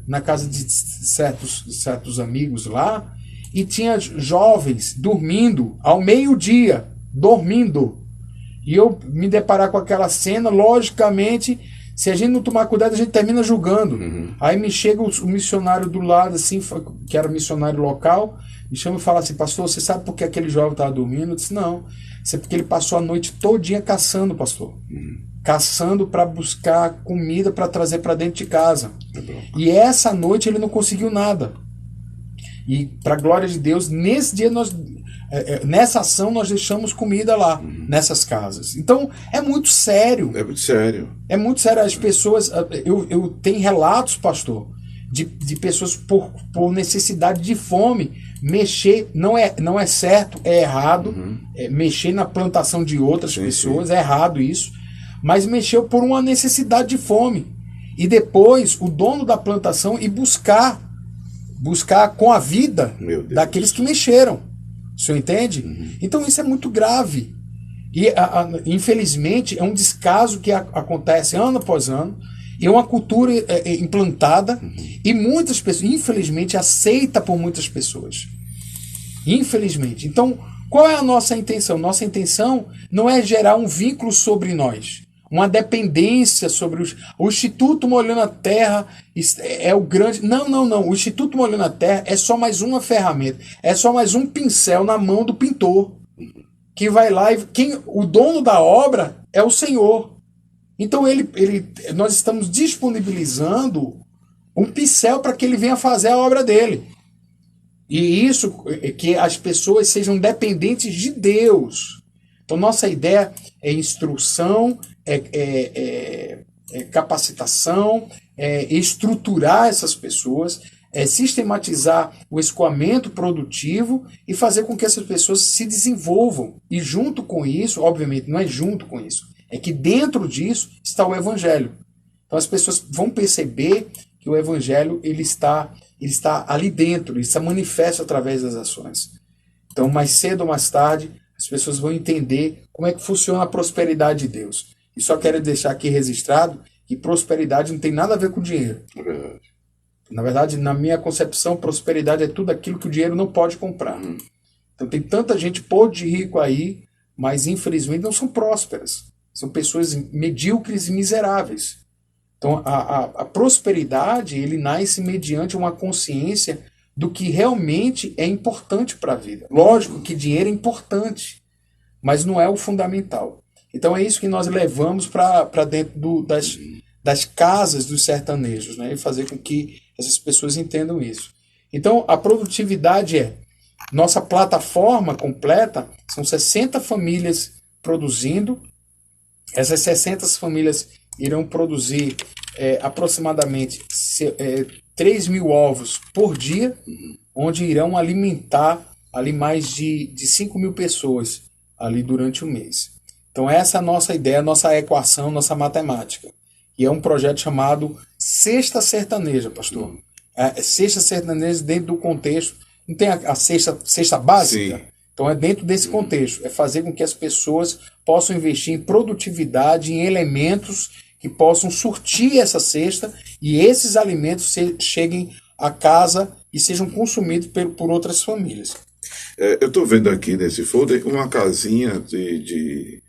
na casa de certos amigos lá, e tinha jovens dormindo, ao meio-dia, dormindo. E eu me deparar com aquela cena, logicamente, se a gente não tomar cuidado, a gente termina julgando. Aí me chega o missionário do lado, assim, que era missionário local, me chama e fala assim: pastor, você sabe por que aquele jovem estava dormindo? Eu disse: não, isso é porque ele passou a noite todinha caçando, pastor. Caçando para buscar comida para trazer para dentro de casa. E essa noite ele não conseguiu nada. E, para a glória de Deus, nesse dia nessa ação nós deixamos comida lá, nessas casas. Então, é muito sério. É muito sério. É muito sério. As pessoas... Eu tenho relatos, pastor, de pessoas por necessidade de fome. Mexer não é certo, é errado. Mexer na plantação de outras pessoas, é errado isso. mas mexeu por uma necessidade de fome. E depois o dono da plantação ir buscar com a vida daqueles que mexeram. O senhor entende? Então isso é muito grave. E infelizmente é um descaso que acontece ano após ano. É uma cultura implantada e muitas pessoas, infelizmente, aceita por muitas pessoas. Infelizmente. Então, qual é a nossa intenção? Nossa intenção não é gerar um vínculo sobre nós, uma dependência sobre o Instituto Molhando a Terra é o grande... Não. O Instituto Molhando a Terra é só mais uma ferramenta, é só mais um pincel na mão do pintor, que vai lá e o dono da obra é o Senhor. Então nós estamos disponibilizando um pincel para que ele venha fazer a obra dele. E isso, que as pessoas sejam dependentes de Deus. Então nossa ideia é instrução, capacitação, estruturar essas pessoas, sistematizar o escoamento produtivo e fazer com que essas pessoas se desenvolvam. E junto com isso, obviamente, não é junto com isso, é que dentro disso está o Evangelho. Então as pessoas vão perceber que o Evangelho ele está ali dentro, ele está manifesto através das ações. Então, mais cedo ou mais tarde, as pessoas vão entender como é que funciona a prosperidade de Deus. E só quero deixar aqui registrado que prosperidade não tem nada a ver com dinheiro. Na verdade, na minha concepção, prosperidade é tudo aquilo que o dinheiro não pode comprar. Então tem tanta gente podre de rico aí, mas infelizmente não são prósperas. São pessoas medíocres e miseráveis. Então a prosperidade ele nasce mediante uma consciência do que realmente é importante para a vida. Lógico que dinheiro é importante, mas não é o fundamental. Então é isso que nós levamos para dentro das casas dos sertanejos, né? E fazer com que essas pessoas entendam isso. Então a produtividade nossa plataforma completa, são 60 famílias produzindo. Essas 60 famílias irão produzir aproximadamente 3 mil ovos por dia, onde irão alimentar ali mais de 5 mil pessoas ali durante o mês. Então essa é a nossa ideia, nossa equação, nossa matemática. E é um projeto chamado Cesta Sertaneja, pastor. Cesta Sertaneja dentro do contexto, não tem a cesta básica? Sim. Então é dentro desse contexto, é fazer com que as pessoas possam investir em produtividade, em elementos que possam surtir essa cesta e esses alimentos cheguem à casa e sejam consumidos por outras famílias. Eu estou vendo aqui nesse folder uma casinha de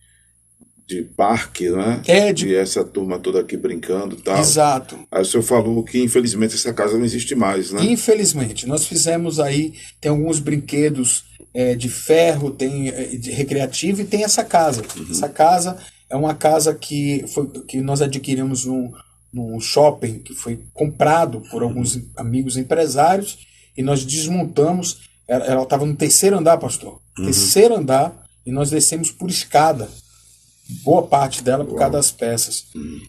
parque, né? De essa turma toda aqui brincando e tal. Exato. Aí o senhor falou que infelizmente essa casa não existe mais, né? Infelizmente. Nós fizemos aí, tem alguns brinquedos de ferro, tem de recreativo e tem essa casa. Essa casa é uma casa que nós adquirimos num shopping que foi comprado por alguns amigos empresários e nós desmontamos. Ela estava no terceiro andar, pastor. Terceiro andar, e nós descemos por escada. Boa parte dela por causa das peças.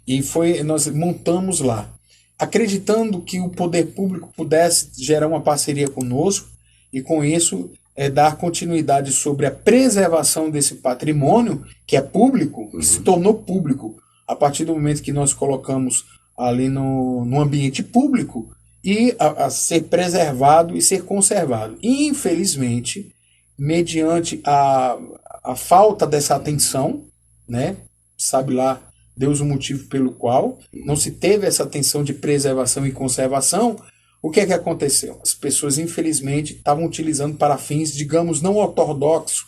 E nós montamos lá, acreditando que o poder público pudesse gerar uma parceria conosco e com isso dar continuidade sobre a preservação desse patrimônio que é público, que se tornou público a partir do momento que nós colocamos ali no ambiente público e a ser preservado e ser conservado. E, infelizmente, mediante a falta dessa atenção, né? Sabe lá Deus o motivo pelo qual não se teve essa atenção de preservação e conservação, o que é que aconteceu? As pessoas, infelizmente, estavam utilizando para fins, digamos, não ortodoxos,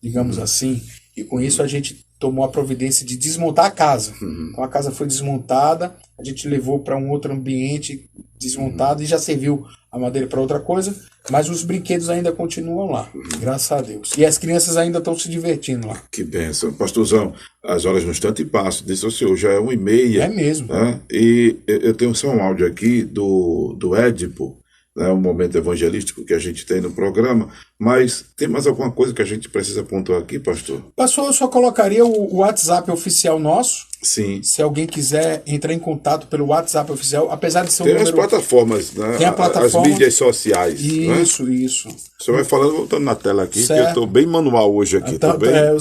digamos assim, e com isso a gente tomou a providência de desmontar a casa. Então a casa foi desmontada, a gente levou para um outro ambiente desmontado e já serviu a madeira para outra coisa, mas os brinquedos ainda continuam lá, graças a Deus. E as crianças ainda estão se divertindo lá. Que bênção. Pastorzão, as horas no instante passam, disse ao senhor, já é 1h30. É mesmo. Né? E eu tenho só um áudio aqui do Édipo, né, um momento evangelístico que a gente tem no programa, mas tem mais alguma coisa que a gente precisa pontuar aqui, pastor? Pastor, eu só colocaria o WhatsApp oficial nosso. Sim. Se alguém quiser entrar em contato pelo WhatsApp oficial, apesar de ser um Tem número... as plataformas, né? Tem a plataforma... As mídias sociais. Isso, né? isso. Você vai falando, voltando na tela aqui, certo. que eu estou bem manual hoje aqui. Então, Tô bem, o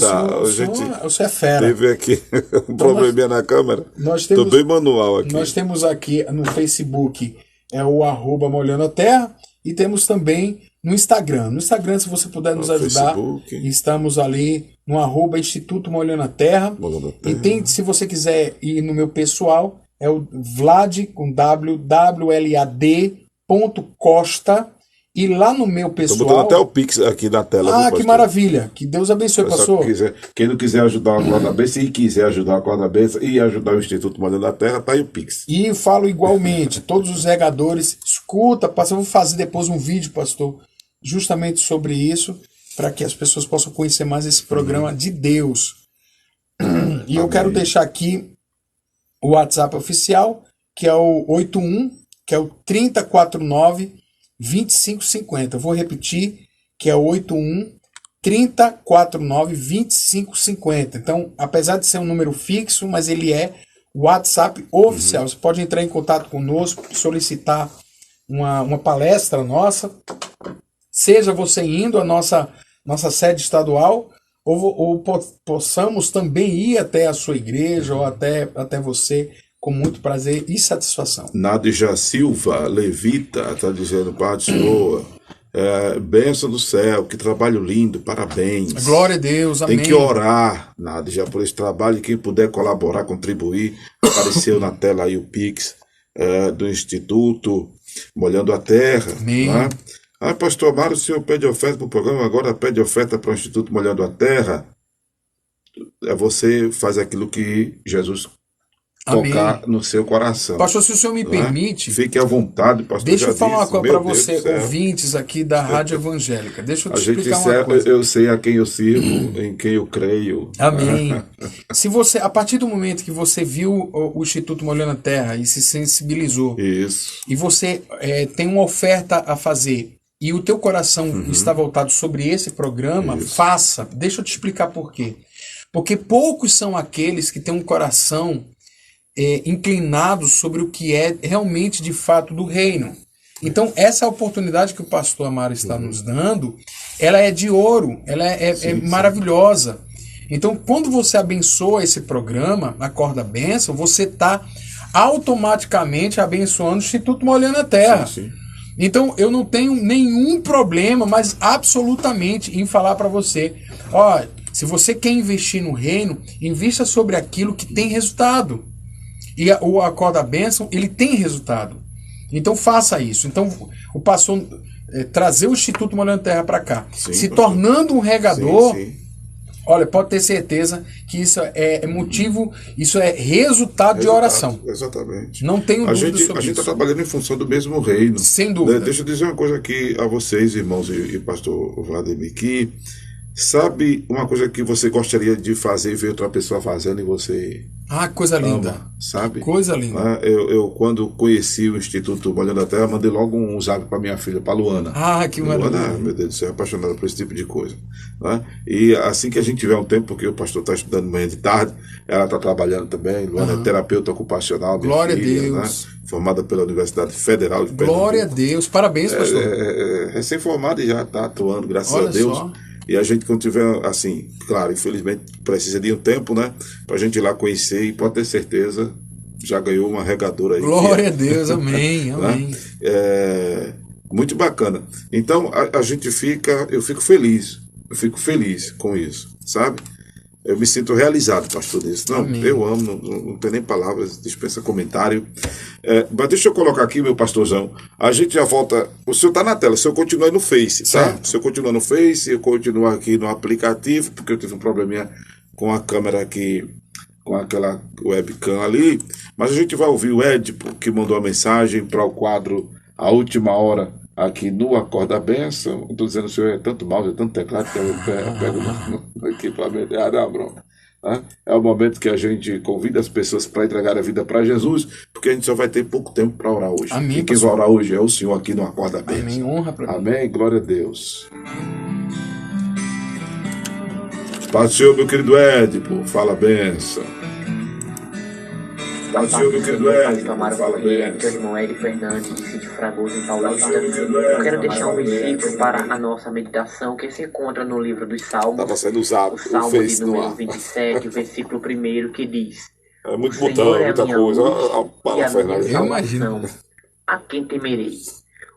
senhor é fera. Teve aqui um probleminha na câmera. Estou bem manual aqui. Nós temos aqui no Facebook o @Molhando a Terra, e temos também no Instagram. No Instagram, se você puder nos ajudar, Facebook. Estamos ali no @Instituto Molhando a Terra. E tem, se você quiser ir no meu pessoal, é o Vlad com WLAD.Costa. E lá no meu pessoal... Estou botando até o Pix aqui na tela. Que maravilha. Que Deus abençoe, pastor. Quem não quiser ajudar a Corda Benção e quiser ajudar a Corda Benção e ajudar o Instituto Molhando a Terra, tá aí o Pix. E falo igualmente, todos os regadores, escuta, pastor, eu vou fazer depois um vídeo, pastor, justamente sobre isso, para que as pessoas possam conhecer mais esse programa de Deus. E eu quero deixar aqui o WhatsApp oficial, que é o 81, que é o 3049-2550. Eu vou repetir, que é o 81-3049-2550. Então, apesar de ser um número fixo, mas ele é WhatsApp oficial. Você pode entrar em contato conosco, solicitar uma palestra nossa, seja você indo à nossa sede estadual, ou possamos também ir até a sua igreja, ou até você, com muito prazer e satisfação. Nádia Silva, levita, está dizendo, Pai do Senhor, bênção do céu, que trabalho lindo, parabéns. Glória a Deus, amém. Tem que orar, Nádia, por esse trabalho, quem puder colaborar, contribuir, apareceu na tela aí o Pix do Instituto Molhando a Terra. Amém. Né? Pastor Amaro, o senhor pede oferta para o programa, agora pede oferta para o Instituto Molhando a Terra. Você faz aquilo que Jesus tocar no seu coração. Pastor, se o senhor me permite... Fique à vontade, pastor. Deixa eu falar uma coisa para você, ouvintes aqui da Rádio Evangélica. Deixa eu te explicar uma coisa. Eu sei a quem eu sirvo, em quem eu creio. Amém. Se você, a partir do momento que você viu o Instituto Molhando a Terra e se sensibilizou, isso, e você tem uma oferta a fazer, e o teu coração está voltado sobre esse programa, faça. Deixa eu te explicar por quê. Porque poucos são aqueles que têm um coração inclinado sobre o que é realmente, de fato, do reino. Então, essa oportunidade que o pastor Amaro está nos dando, ela é de ouro, ela é maravilhosa. Então, quando você abençoa esse programa, Acorda Bênção, você está automaticamente abençoando o Instituto Molhando a Terra. Sim. Então, eu não tenho nenhum problema, mas absolutamente, em falar para você, se você quer investir no reino, invista sobre aquilo que tem resultado. E o Acorda Bênção, ele tem resultado. Então, faça isso. Então, o pastor trazer o Instituto Molhando a Terra para cá, se tornando um regador, olha, pode ter certeza que isso é motivo, isso é resultado de oração. Exatamente. Não tenho dúvida sobre isso. A gente está trabalhando em função do mesmo reino. Sem dúvida. Deixa eu dizer uma coisa aqui a vocês, irmãos e pastor Vladimir, que sabe uma coisa que você gostaria de fazer e ver outra pessoa fazendo e você... coisa linda. Ama, sabe? Coisa linda. Eu quando conheci o Instituto Molhando a Terra, mandei logo um zap para minha filha, para Luana. Que maravilha. Luana, meu Deus do céu, apaixonada por esse tipo de coisa. Né? E assim que a gente tiver um tempo, porque o pastor está estudando manhã de tarde, ela está trabalhando também. Luana é terapeuta ocupacional. Glória filha, a Deus. Né? Formada pela Universidade Federal de Pernambuco. Glória a Deus. Parabéns, pastor. Recém-formada e já está atuando, graças Olha a Deus. Só. E a gente, quando tiver, assim, claro, infelizmente precisa de um tempo, né? Pra gente ir lá conhecer e pode ter certeza, já ganhou uma regadora aí. Glória a Deus, amém, amém. Né? Muito bacana. Então, eu fico feliz com isso, sabe? Eu me sinto realizado, pastor, nisso. Não, amém. Eu amo, não tem nem palavras, dispensa comentário. Mas deixa eu colocar aqui, meu pastorzão. A gente já volta. O senhor está na tela, o senhor continua aí no Face, tá? Certo. O senhor continua no Face, eu continuo aqui no aplicativo, porque eu tive um probleminha com a câmera aqui, com aquela webcam ali. Mas a gente vai ouvir o Ed, que mandou a mensagem para o quadro A Última Hora aqui no Acorda Bênção. Estou dizendo, o senhor é tanto mouse, é tanto teclado que eu pego no equipamento. Não, bronca. né? É o momento que a gente convida as pessoas para entregar a vida para Jesus, porque a gente só vai ter pouco tempo para orar hoje. Amém, e quem vai orar hoje é o Senhor aqui no Acorda Bem. Amém, honra para mim. Amém, glória a Deus. Paz do Senhor, meu querido Édipo, fala a benção. Paz do Senhor, meu querido Édipo, fala a benção. Irmão Ed Fernandes, de Sítio Fragoso, em Paulista. Eu quero deixar um versículo para a nossa meditação, que se encontra no livro dos Salmos. Estava sendo usado, O Salmo de Face no número ar. 27, o versículo 1, que diz: É muito O botão, Senhor é a muita minha coisa. luz Fala, e a minha Fernando. Eu imagino. salvação. A quem temerei?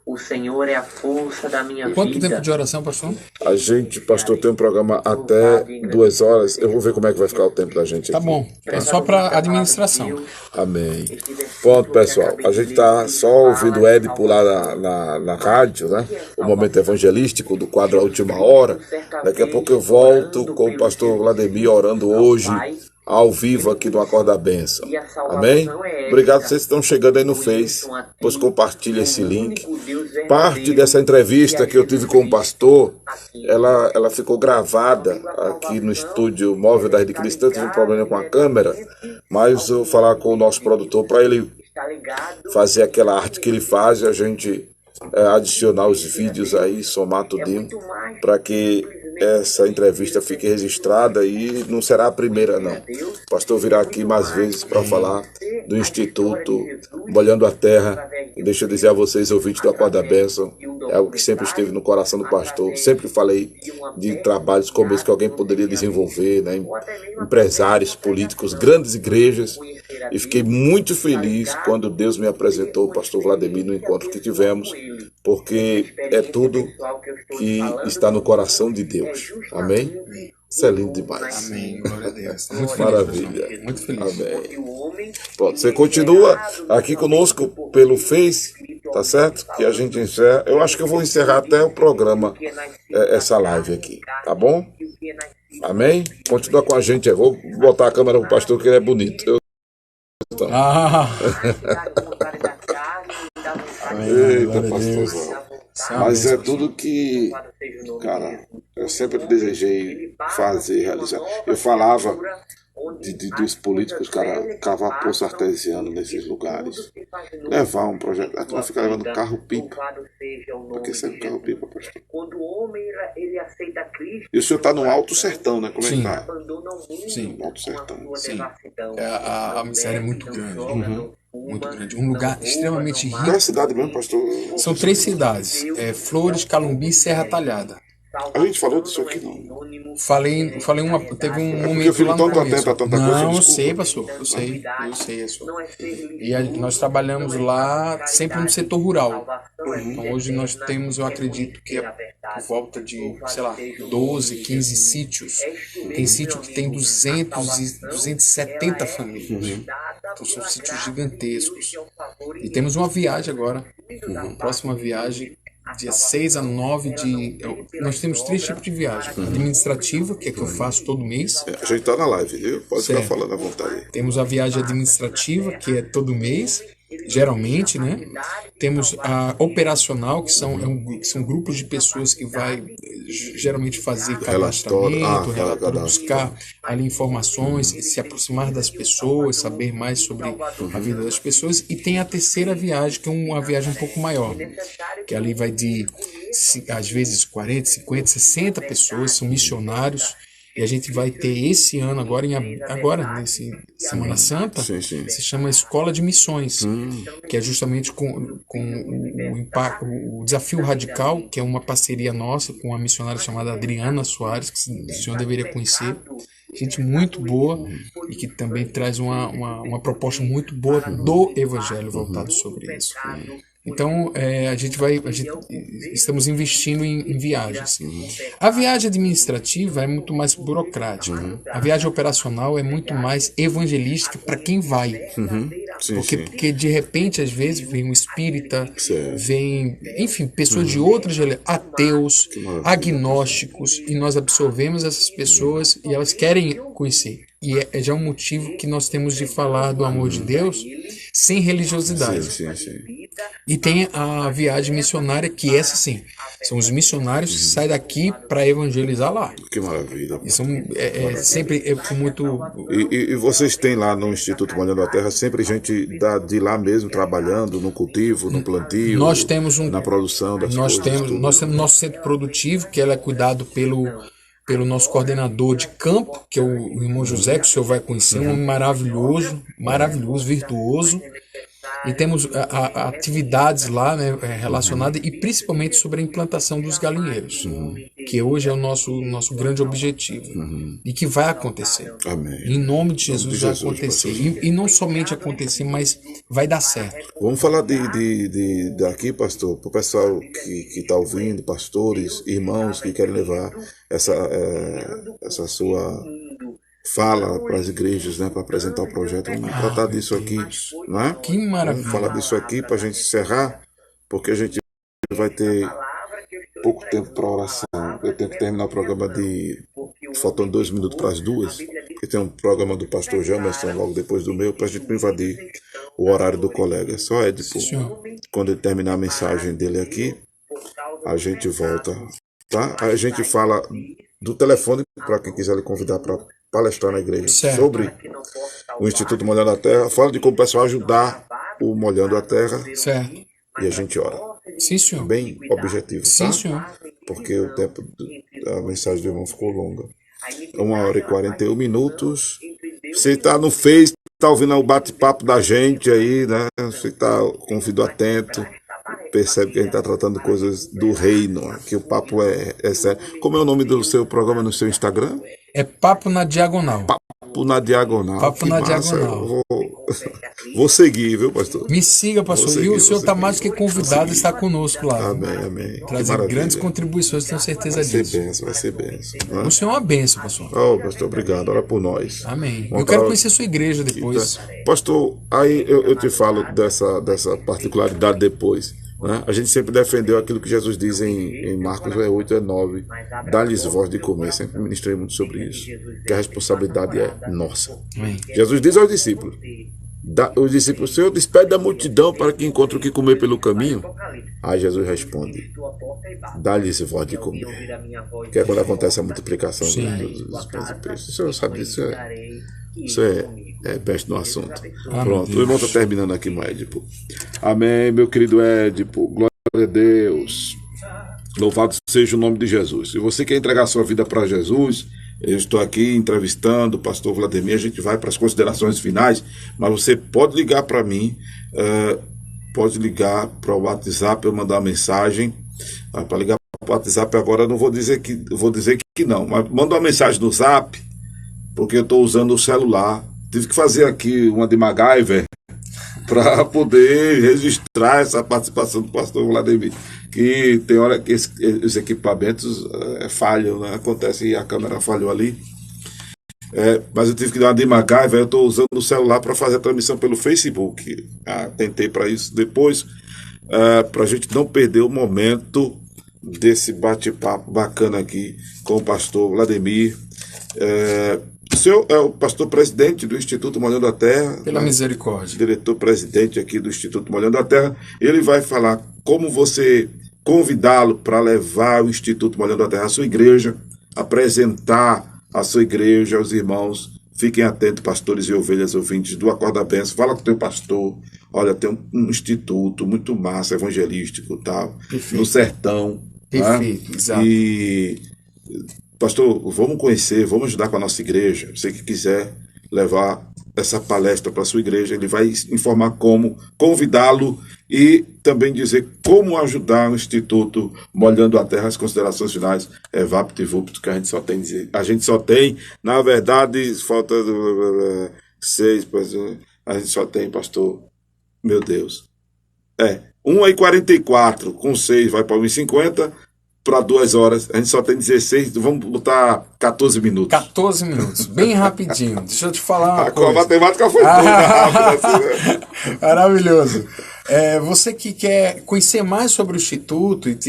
O Senhor é a força da minha Quanto vida. tempo de oração, pastor? A gente, pastor, tem um programa até 2 horas. Eu vou ver como é que vai ficar o tempo da gente Tá aqui. bom. É só para administração. Amém. Pronto, pessoal. A gente tá só ouvindo o Édipo lá na rádio, né? O momento evangelístico do quadro A Última Hora. Daqui a pouco eu volto com o pastor Vladimir orando hoje, ao vivo aqui no Acorda a Bênção. Amém? Obrigado vocês que estão chegando aí no Face. Pois compartilhe esse link. Parte dessa entrevista que eu tive com o pastor, ela ficou gravada aqui no estúdio móvel da Rede Cristã. Tive um problema com a câmera, mas eu vou falar com o nosso produtor para ele fazer aquela arte que ele faz e a gente adicionar os vídeos aí, somar tudinho, para que essa entrevista fique registrada e não será a primeira, não. O pastor virá aqui mais vezes para falar do Instituto Molhando a Terra. E deixa eu dizer a vocês, ouvintes do Acorda a Bênção, é algo que sempre esteve no coração do pastor. Sempre falei de trabalhos como esse que alguém poderia desenvolver, né? Empresários, políticos, grandes igrejas. E fiquei muito feliz quando Deus me apresentou o pastor Vladimir no encontro que tivemos, porque é tudo que está no coração de Deus. Amém? Isso é lindo demais. Amém, glória a Deus. Muito feliz, Maravilha. pastor. Muito feliz. Amém. Pronto, você continua aqui conosco pelo Face, tá certo? Que a gente encerra. Eu acho que eu vou encerrar até o programa, essa live aqui, tá bom? Amém? Continua com a gente. Eu vou botar a câmera pro pastor, que ele é bonito. Ah, Eita, glória a Deus. pastorzão. Mas é tudo que, cara, eu sempre desejei fazer, realizar. Eu falava dos políticos, cara, cavar poço artesiano nesses lugares. Levar um projeto. A turma fica levando carro-pipa. Por que serve carro-pipa, pastor? Quando o homem ele aceita Cristo, E o senhor tá no Alto Sertão, né? Como é que Sim. tá? abandona o mundo, Sim. No Alto Sertão. Sim. A miséria é muito grande. Muito grande. Um lugar extremamente Qual é rico. a cidade mesmo, pastor? São 3 cidades. Flores, Calumbi e Serra Talhada. A gente falou disso aqui, não. Falei teve um porque eu momento fico lá no tanto começo. atento a tanta coisa, Não, eu desculpa. sei, pastor. Eu sei, pastor. E nós trabalhamos lá sempre no setor rural. Então hoje nós temos, eu acredito que é por volta de, sei lá, 12, 15 sítios. Tem sítio que tem 200 e 270 famílias. Então são sítios gigantescos. E temos uma viagem agora, a próxima viagem, dia 6 a 9 de... Nós temos 3 tipos de viagem. Administrativa, que é que eu faço todo mês. A gente tá na live, viu? Pode ficar Certo. falando à vontade. Temos a viagem administrativa, que é todo mês, geralmente, né? Temos a operacional, que são grupos de pessoas que vai geralmente fazer cadastramento, cadastro. buscar ali informações, se aproximar das pessoas, saber mais sobre a vida das pessoas. E tem a terceira viagem, que é uma viagem um pouco maior, que ali vai de, às vezes, 40, 50, 60 pessoas, são missionários. E a gente vai ter esse ano, nesse Semana Santa, Sim. se chama Escola de Missões, que é justamente com o impacto, o Desafio Radical, que é uma parceria nossa com uma missionária chamada Adriana Soares, que o senhor deveria conhecer. Gente muito boa e que também traz uma proposta muito boa do Evangelho voltado sobre isso. Então, estamos investindo em viagens. A viagem administrativa é muito mais burocrática. A viagem operacional é muito mais evangelística para quem vai. Sim, Porque de repente, às vezes, vem um espírita, Certo. vem, enfim, pessoas de outras ateus, agnósticos, e nós absorvemos essas pessoas e elas querem conhecer. E é já um motivo que nós temos de falar do amor de Deus sem religiosidade. Sim. E tem a viagem missionária, que essa sim, São os missionários que saem daqui para evangelizar lá. Que maravilha. E são sempre com muito... E vocês têm lá no Instituto Molhando a Terra sempre gente de lá mesmo trabalhando no cultivo, no plantio, Nós temos na produção das nós coisas? temos nosso centro produtivo, que ela é cuidado pelo nosso coordenador de campo, que é o irmão José, que o senhor vai conhecer, um homem maravilhoso, virtuoso. E temos atividades lá, né, relacionadas e principalmente sobre a implantação dos galinheiros, que hoje é o nosso grande objetivo e que vai acontecer. Amém. Em nome de Jesus vai acontecer. E não somente acontecer, mas vai dar certo. Vamos falar daqui, pastor, para o pessoal que está ouvindo, pastores, irmãos que querem levar essa sua fala para as igrejas, né, para apresentar o projeto. Vamos tratar disso aqui, não é? Que maravilha. Vamos falar disso aqui para a gente encerrar, porque a gente vai ter pouco tempo para oração. Eu tenho que terminar o programa faltando 2 minutos para as 2, porque tem um programa do pastor Jamerson logo depois do meu, para a gente não invadir o horário do colega. Só Edipo, quando ele terminar a mensagem dele aqui, a gente volta, tá? A gente fala do telefone para quem quiser lhe convidar para palestrar na igreja sobre o Instituto Molhando a Terra. Fala de como o pessoal ajudar o Molhando a Terra. Certo. E a gente ora. Sim, senhor. Bem objetivo, Sim, tá? senhor. Porque o tempo da mensagem do irmão ficou longa. 1h41. Você está no Face, está ouvindo o bate-papo da gente aí, né? Você está com o ouvido atento. Percebe que a gente está tratando coisas do reino, que o papo é sério. Como é o nome do seu programa no seu Instagram? É Papo na Diagonal. Papo na Diagonal. Papo na Diagonal. Vou seguir, viu, pastor? Me siga, pastor. E o senhor está mais que convidado a estar conosco lá. Amém. Trazer grandes contribuições, tenho certeza disso. Vai ser bênção. Né? O senhor é uma bênção, pastor. Pastor, obrigado. Ora por nós. Amém. Eu quero conhecer a sua igreja depois. Pastor, aí eu te falo dessa particularidade depois. Né? A gente sempre defendeu aquilo que Jesus diz em Marcos 8:9, dá-lhes voz de comer. Sempre ministrei muito sobre isso, que a responsabilidade é nossa. Amém. Jesus diz aos discípulos, os discípulos: Senhor, despede da multidão para que encontre o que comer pelo caminho. Aí Jesus responde, dá-lhes voz de comer, que é quando acontece a multiplicação dos pães e peixes. O senhor sabe disso? Isso é best no assunto. Pronto, o irmão está terminando aqui, Édipo. Amém, meu querido Édipo. Glória a Deus. Louvado seja o nome de Jesus. Se você quer entregar a sua vida para Jesus, eu estou aqui entrevistando o pastor Vladimir. A gente vai para as considerações finais, mas você pode ligar para mim, pode ligar para o WhatsApp, eu mandar uma mensagem. Para ligar para o WhatsApp agora, eu não vou dizer que não, mas manda uma mensagem no Zap, porque eu estou usando o celular. Tive que fazer aqui uma de MacGyver para poder registrar essa participação do pastor Vladimir. Que tem hora que os equipamentos falham, né? Acontece e a câmera falhou ali. Mas eu tive que dar uma de MacGyver. Eu estou usando o celular para fazer a transmissão pelo Facebook. Tentei para isso depois, para a gente não perder o momento desse bate-papo bacana aqui com o pastor Vladimir. O senhor é o pastor presidente do Instituto Molhando a Terra. Pela misericórdia. Diretor-presidente aqui do Instituto Molhando a Terra. Ele vai falar como você convidá-lo para levar o Instituto Molhando a Terra à sua igreja, apresentar a sua igreja aos irmãos. Fiquem atentos, pastores e ovelhas ouvintes do Acorda Benção. Fala com o teu pastor. Olha, tem um instituto muito massa, evangelístico, tal, no sertão. Perfeito, né? Exato. E... pastor, vamos conhecer, vamos ajudar com a nossa igreja. Você que quiser levar essa palestra para a sua igreja, ele vai informar como, convidá-lo e também dizer como ajudar o Instituto Molhando a Terra. As considerações finais é VaptVupt, que a gente só tem, na verdade, falta 6, a gente só tem, pastor, meu Deus, 1h44, com 6 vai para 1h50, para 2 horas, a gente só tem 16, vamos botar 14 minutos. 14 minutos, bem rapidinho. Deixa eu te falar uma coisa. A matemática foi toda rápida. Assim, né? Maravilhoso. Você que quer conhecer mais sobre o Instituto e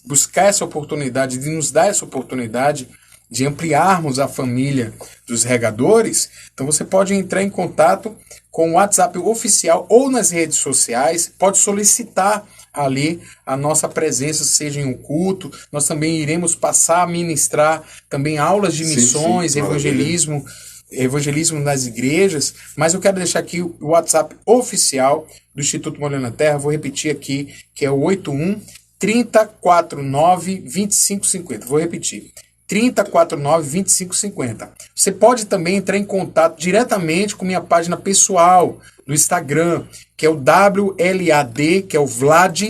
buscar essa oportunidade, de nos dar essa oportunidade de ampliarmos a família dos regadores, então você pode entrar em contato com o WhatsApp oficial ou nas redes sociais, pode solicitar ali a nossa presença seja em um culto. Nós também iremos passar a ministrar também aulas de missões, evangelismo nas igrejas, mas eu quero deixar aqui o WhatsApp oficial do Instituto Molhando a Terra. Vou repetir aqui, que é o 81 3049 2550. Vou repetir. 3049 2550. Você pode também entrar em contato diretamente com minha página pessoal do Instagram, que é o WLAD, que é o Vlad,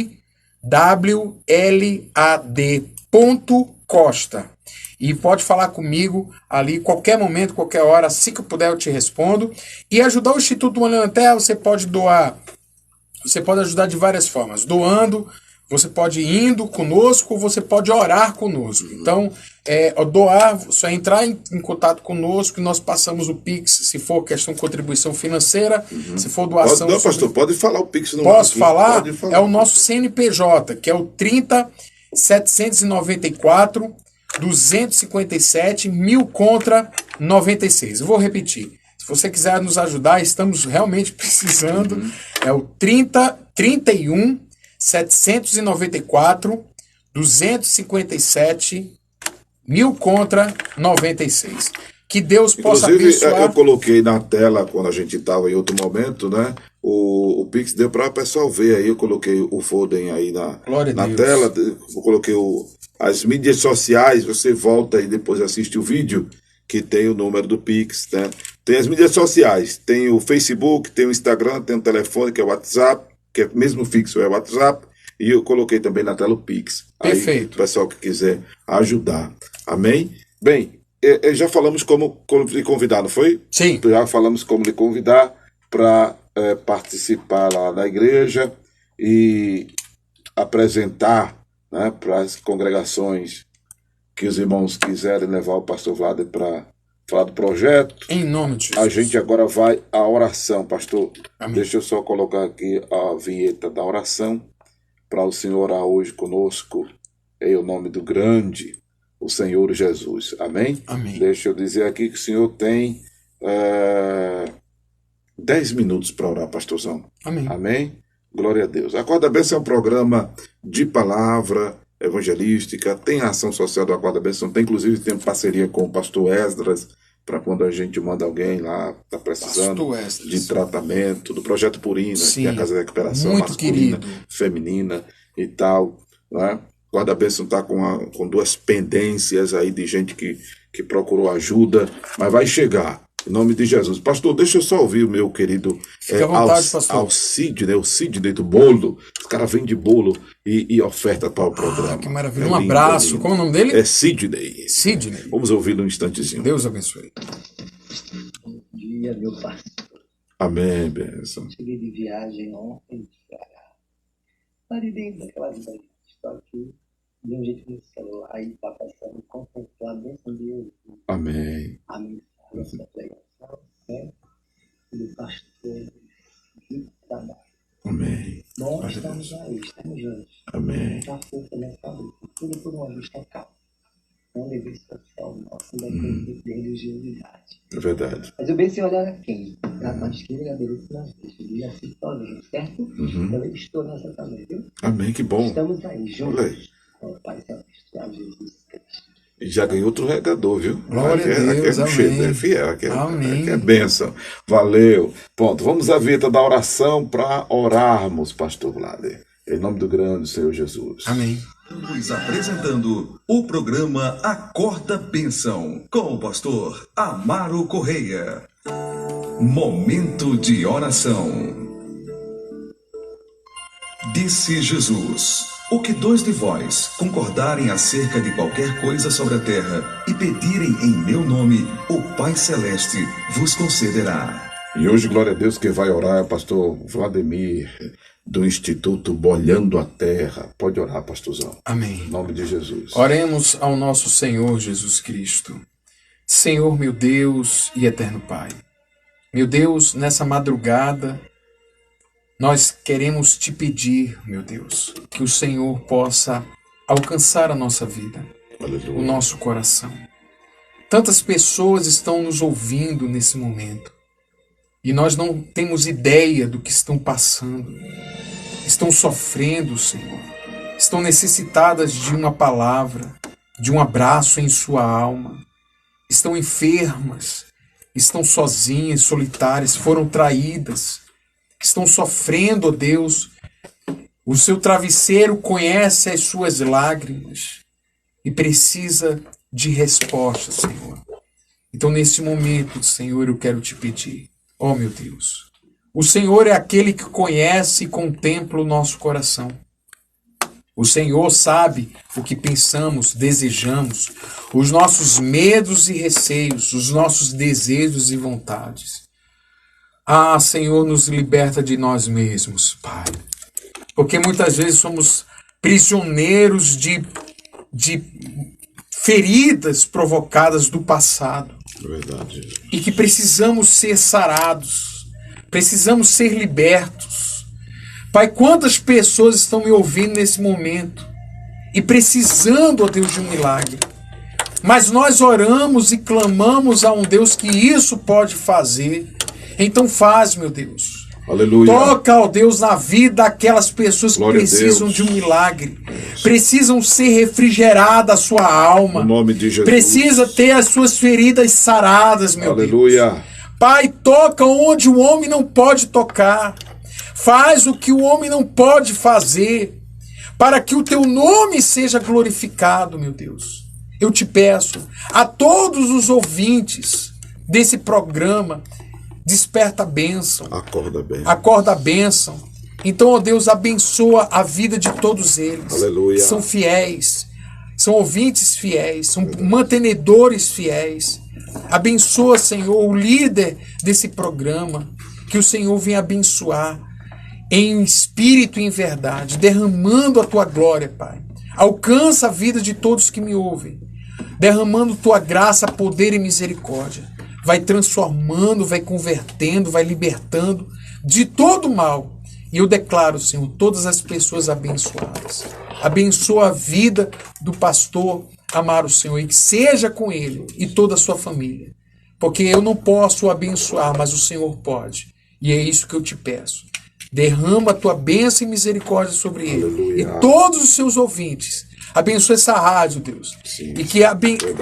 WLAD.costa. E pode falar comigo ali qualquer momento, qualquer hora, assim que eu puder eu te respondo. E ajudar o Instituto Molhando a Terra, você pode doar. Você pode ajudar de várias formas. Doando, você pode ir indo conosco, ou você pode orar conosco. Então, doar, só entrar em contato conosco e nós passamos o Pix, se for questão de contribuição financeira, se for doação... Não, pastor, pode falar o Pix no Posso falar? Pode falar? É o nosso CNPJ, que é o 30 794 257 1000 contra 96. Eu vou repetir. Se você quiser nos ajudar, estamos realmente precisando. É o 31 794 257 1000 contra 96. Que Deus possa abençoar. Eu coloquei na tela, quando a gente estava em outro momento, né? O Pix deu para o pessoal ver aí. Eu coloquei o Foden aí na tela. Eu coloquei as mídias sociais. Você volta e depois assiste o vídeo, que tem o número do Pix, né? Tem as mídias sociais. Tem o Facebook, tem o Instagram, tem o telefone, que é o WhatsApp, que é mesmo fixo, é o WhatsApp. E eu coloquei também na tela o Pix. Perfeito. Aí, o pessoal que quiser ajudar. Amém? Bem, já falamos como lhe convidar, não foi? Sim. Já falamos como lhe convidar para participar lá na igreja e apresentar, né, para as congregações que os irmãos quiserem levar o pastor Vlad para falar do projeto. Em nome de Jesus. A gente agora vai à oração, pastor. Amém. Deixa eu só colocar aqui a vinheta da oração para o Senhor orar hoje conosco, em o nome do grande, o Senhor Jesus. Amém? Amém. Deixa eu dizer aqui que o Senhor tem 10 minutos para orar, pastorzão. Amém. Amém? Glória a Deus. Acorda Bênção é um programa de palavra evangelística, tem a ação social do Acorda Bênção, inclusive tem parceria com o pastor Esdras, para quando a gente manda alguém lá, está precisando de tratamento, do Projeto Purina, que é a Casa de Recuperação muito masculina, querido, feminina e tal, né? Guarda Bênção está com 2 pendências aí de gente que procurou ajuda, mas vai chegar, em nome de Jesus. Pastor, deixa eu só ouvir o meu querido Fica à vontade, pastor. Alcide, o Sidney do bolo. Os caras vendem bolo e oferta para o programa. Que maravilha. Um abraço. Como é o nome dele? É Sidney. Sidney. Vamos ouvi-lo um instantezinho. Deus abençoe. Bom dia, meu pastor. Amém, bênção. Cheguei de viagem ontem, parei dentro daquela vida. Estou aqui de um jeito no celular e está passando, contemplar a bênção de Deus. Amém. A mensagem da pregação, né? Do pastor de trabalho. Amém. Bom, estamos aí, estamos juntos. Amém. Está feita nessa luta, tudo por uma vista calma. Não dever social nosso, independente de religiosidade. É verdade. Mas eu bem se olhar a quem? Na esquerda e na direita nas deixas. Diz assim sozinho, certo? Eu estou nessa também, viu? Amém, que bom. Estamos aí, juntos. Olha aí. Com o Pai Celeste, a Jesus Cristo. E já ganhou outro regador, viu? Glória a Deus, aqui é amém. É fiel, aqui Amém. é bênção. Valeu. Pronto, vamos à vinheta da oração para orarmos, pastor Vlad. Em nome do grande Senhor Jesus. Amém. Estamos apresentando o programa Acorda Bênção, com o pastor Amaro Correia. Momento de oração. Disse Jesus: o que 2 de vós concordarem acerca de qualquer coisa sobre a terra e pedirem em meu nome, o Pai Celeste vos concederá. E hoje, glória a Deus, quem vai orar é o pastor Vladimir, do Instituto Molhando a Terra. Pode orar, pastorzão. Amém. Em nome de Jesus. Oremos ao nosso Senhor Jesus Cristo. Senhor, meu Deus e eterno Pai. Meu Deus, nessa madrugada, nós queremos te pedir, meu Deus, que o Senhor possa alcançar a nossa vida, Aleluia. o nosso coração. Tantas pessoas estão nos ouvindo nesse momento e nós não temos ideia do que estão passando. estão sofrendo, Senhor, estão necessitadas de uma palavra, de um abraço em sua alma, estão enfermas, estão sozinhas, solitárias, foram traídas, estão sofrendo, ó Deus. O seu travesseiro conhece as suas lágrimas e precisa de resposta, Senhor. Então, nesse momento, Senhor, eu quero te pedir, ó meu Deus, o Senhor é aquele que conhece e contempla o nosso coração. O Senhor sabe o que pensamos, desejamos, os nossos medos e receios, os nossos desejos e vontades. Ah, Senhor, nos liberta de nós mesmos, Pai. Porque muitas vezes somos prisioneiros de feridas provocadas do passado. Verdade. E que precisamos ser sarados, precisamos ser libertos. Pai, quantas pessoas estão me ouvindo nesse momento e precisando, ó Deus, de um milagre. Mas nós oramos e clamamos a um Deus que isso pode fazer. Então faz, meu Deus. Aleluia. Toca, ó Deus, na vida daquelas pessoas que Glória precisam a Deus. de um milagre. Precisam ser refrigerada a sua alma. No nome de Jesus. Precisa ter as suas feridas saradas, meu Deus. Aleluia. Pai, toca onde o homem não pode tocar. Faz o que o homem não pode fazer, para que o teu nome seja glorificado, meu Deus. Eu te peço, a todos os ouvintes desse programa, desperta a bênção. Acorda bem. Acorda a bênção. Então, ó Deus, abençoa a vida de todos eles. Aleluia. São fiéis, são ouvintes fiéis, são mantenedores fiéis. Abençoa, Senhor, o líder desse programa, que o Senhor venha abençoar em espírito e em verdade, derramando a tua glória, Pai. Alcança a vida de todos que me ouvem, derramando tua graça, poder e misericórdia. Vai transformando, vai convertendo, vai libertando de todo mal. E eu declaro, Senhor, todas as pessoas abençoadas. Abençoa a vida do pastor Amaro, Senhor, e que seja com ele e toda a sua família. Porque eu não posso o abençoar, mas o Senhor pode. E é isso que eu te peço. Derrama a tua bênção e misericórdia sobre ele. Aleluia. E todos os seus ouvintes. Abençoa essa rádio, Deus. Sim, E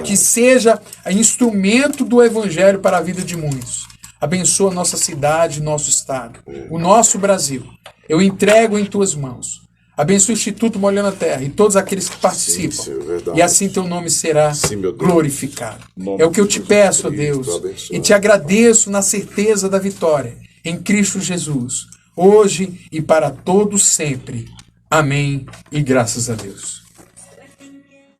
que seja instrumento do evangelho para a vida de muitos. Abençoa a nossa cidade, nosso estado, o nosso Brasil. Eu entrego em tuas mãos. Abençoa o Instituto Molhando a Terra e todos aqueles que participam. Sim, verdade. E assim teu nome será Sim, meu Deus. glorificado. Nome É o que eu de te Jesus peço, ó Cristo, Deus. abençoa. E te agradeço na certeza da vitória em Cristo Jesus, hoje e para todos sempre. Amém e graças a Deus.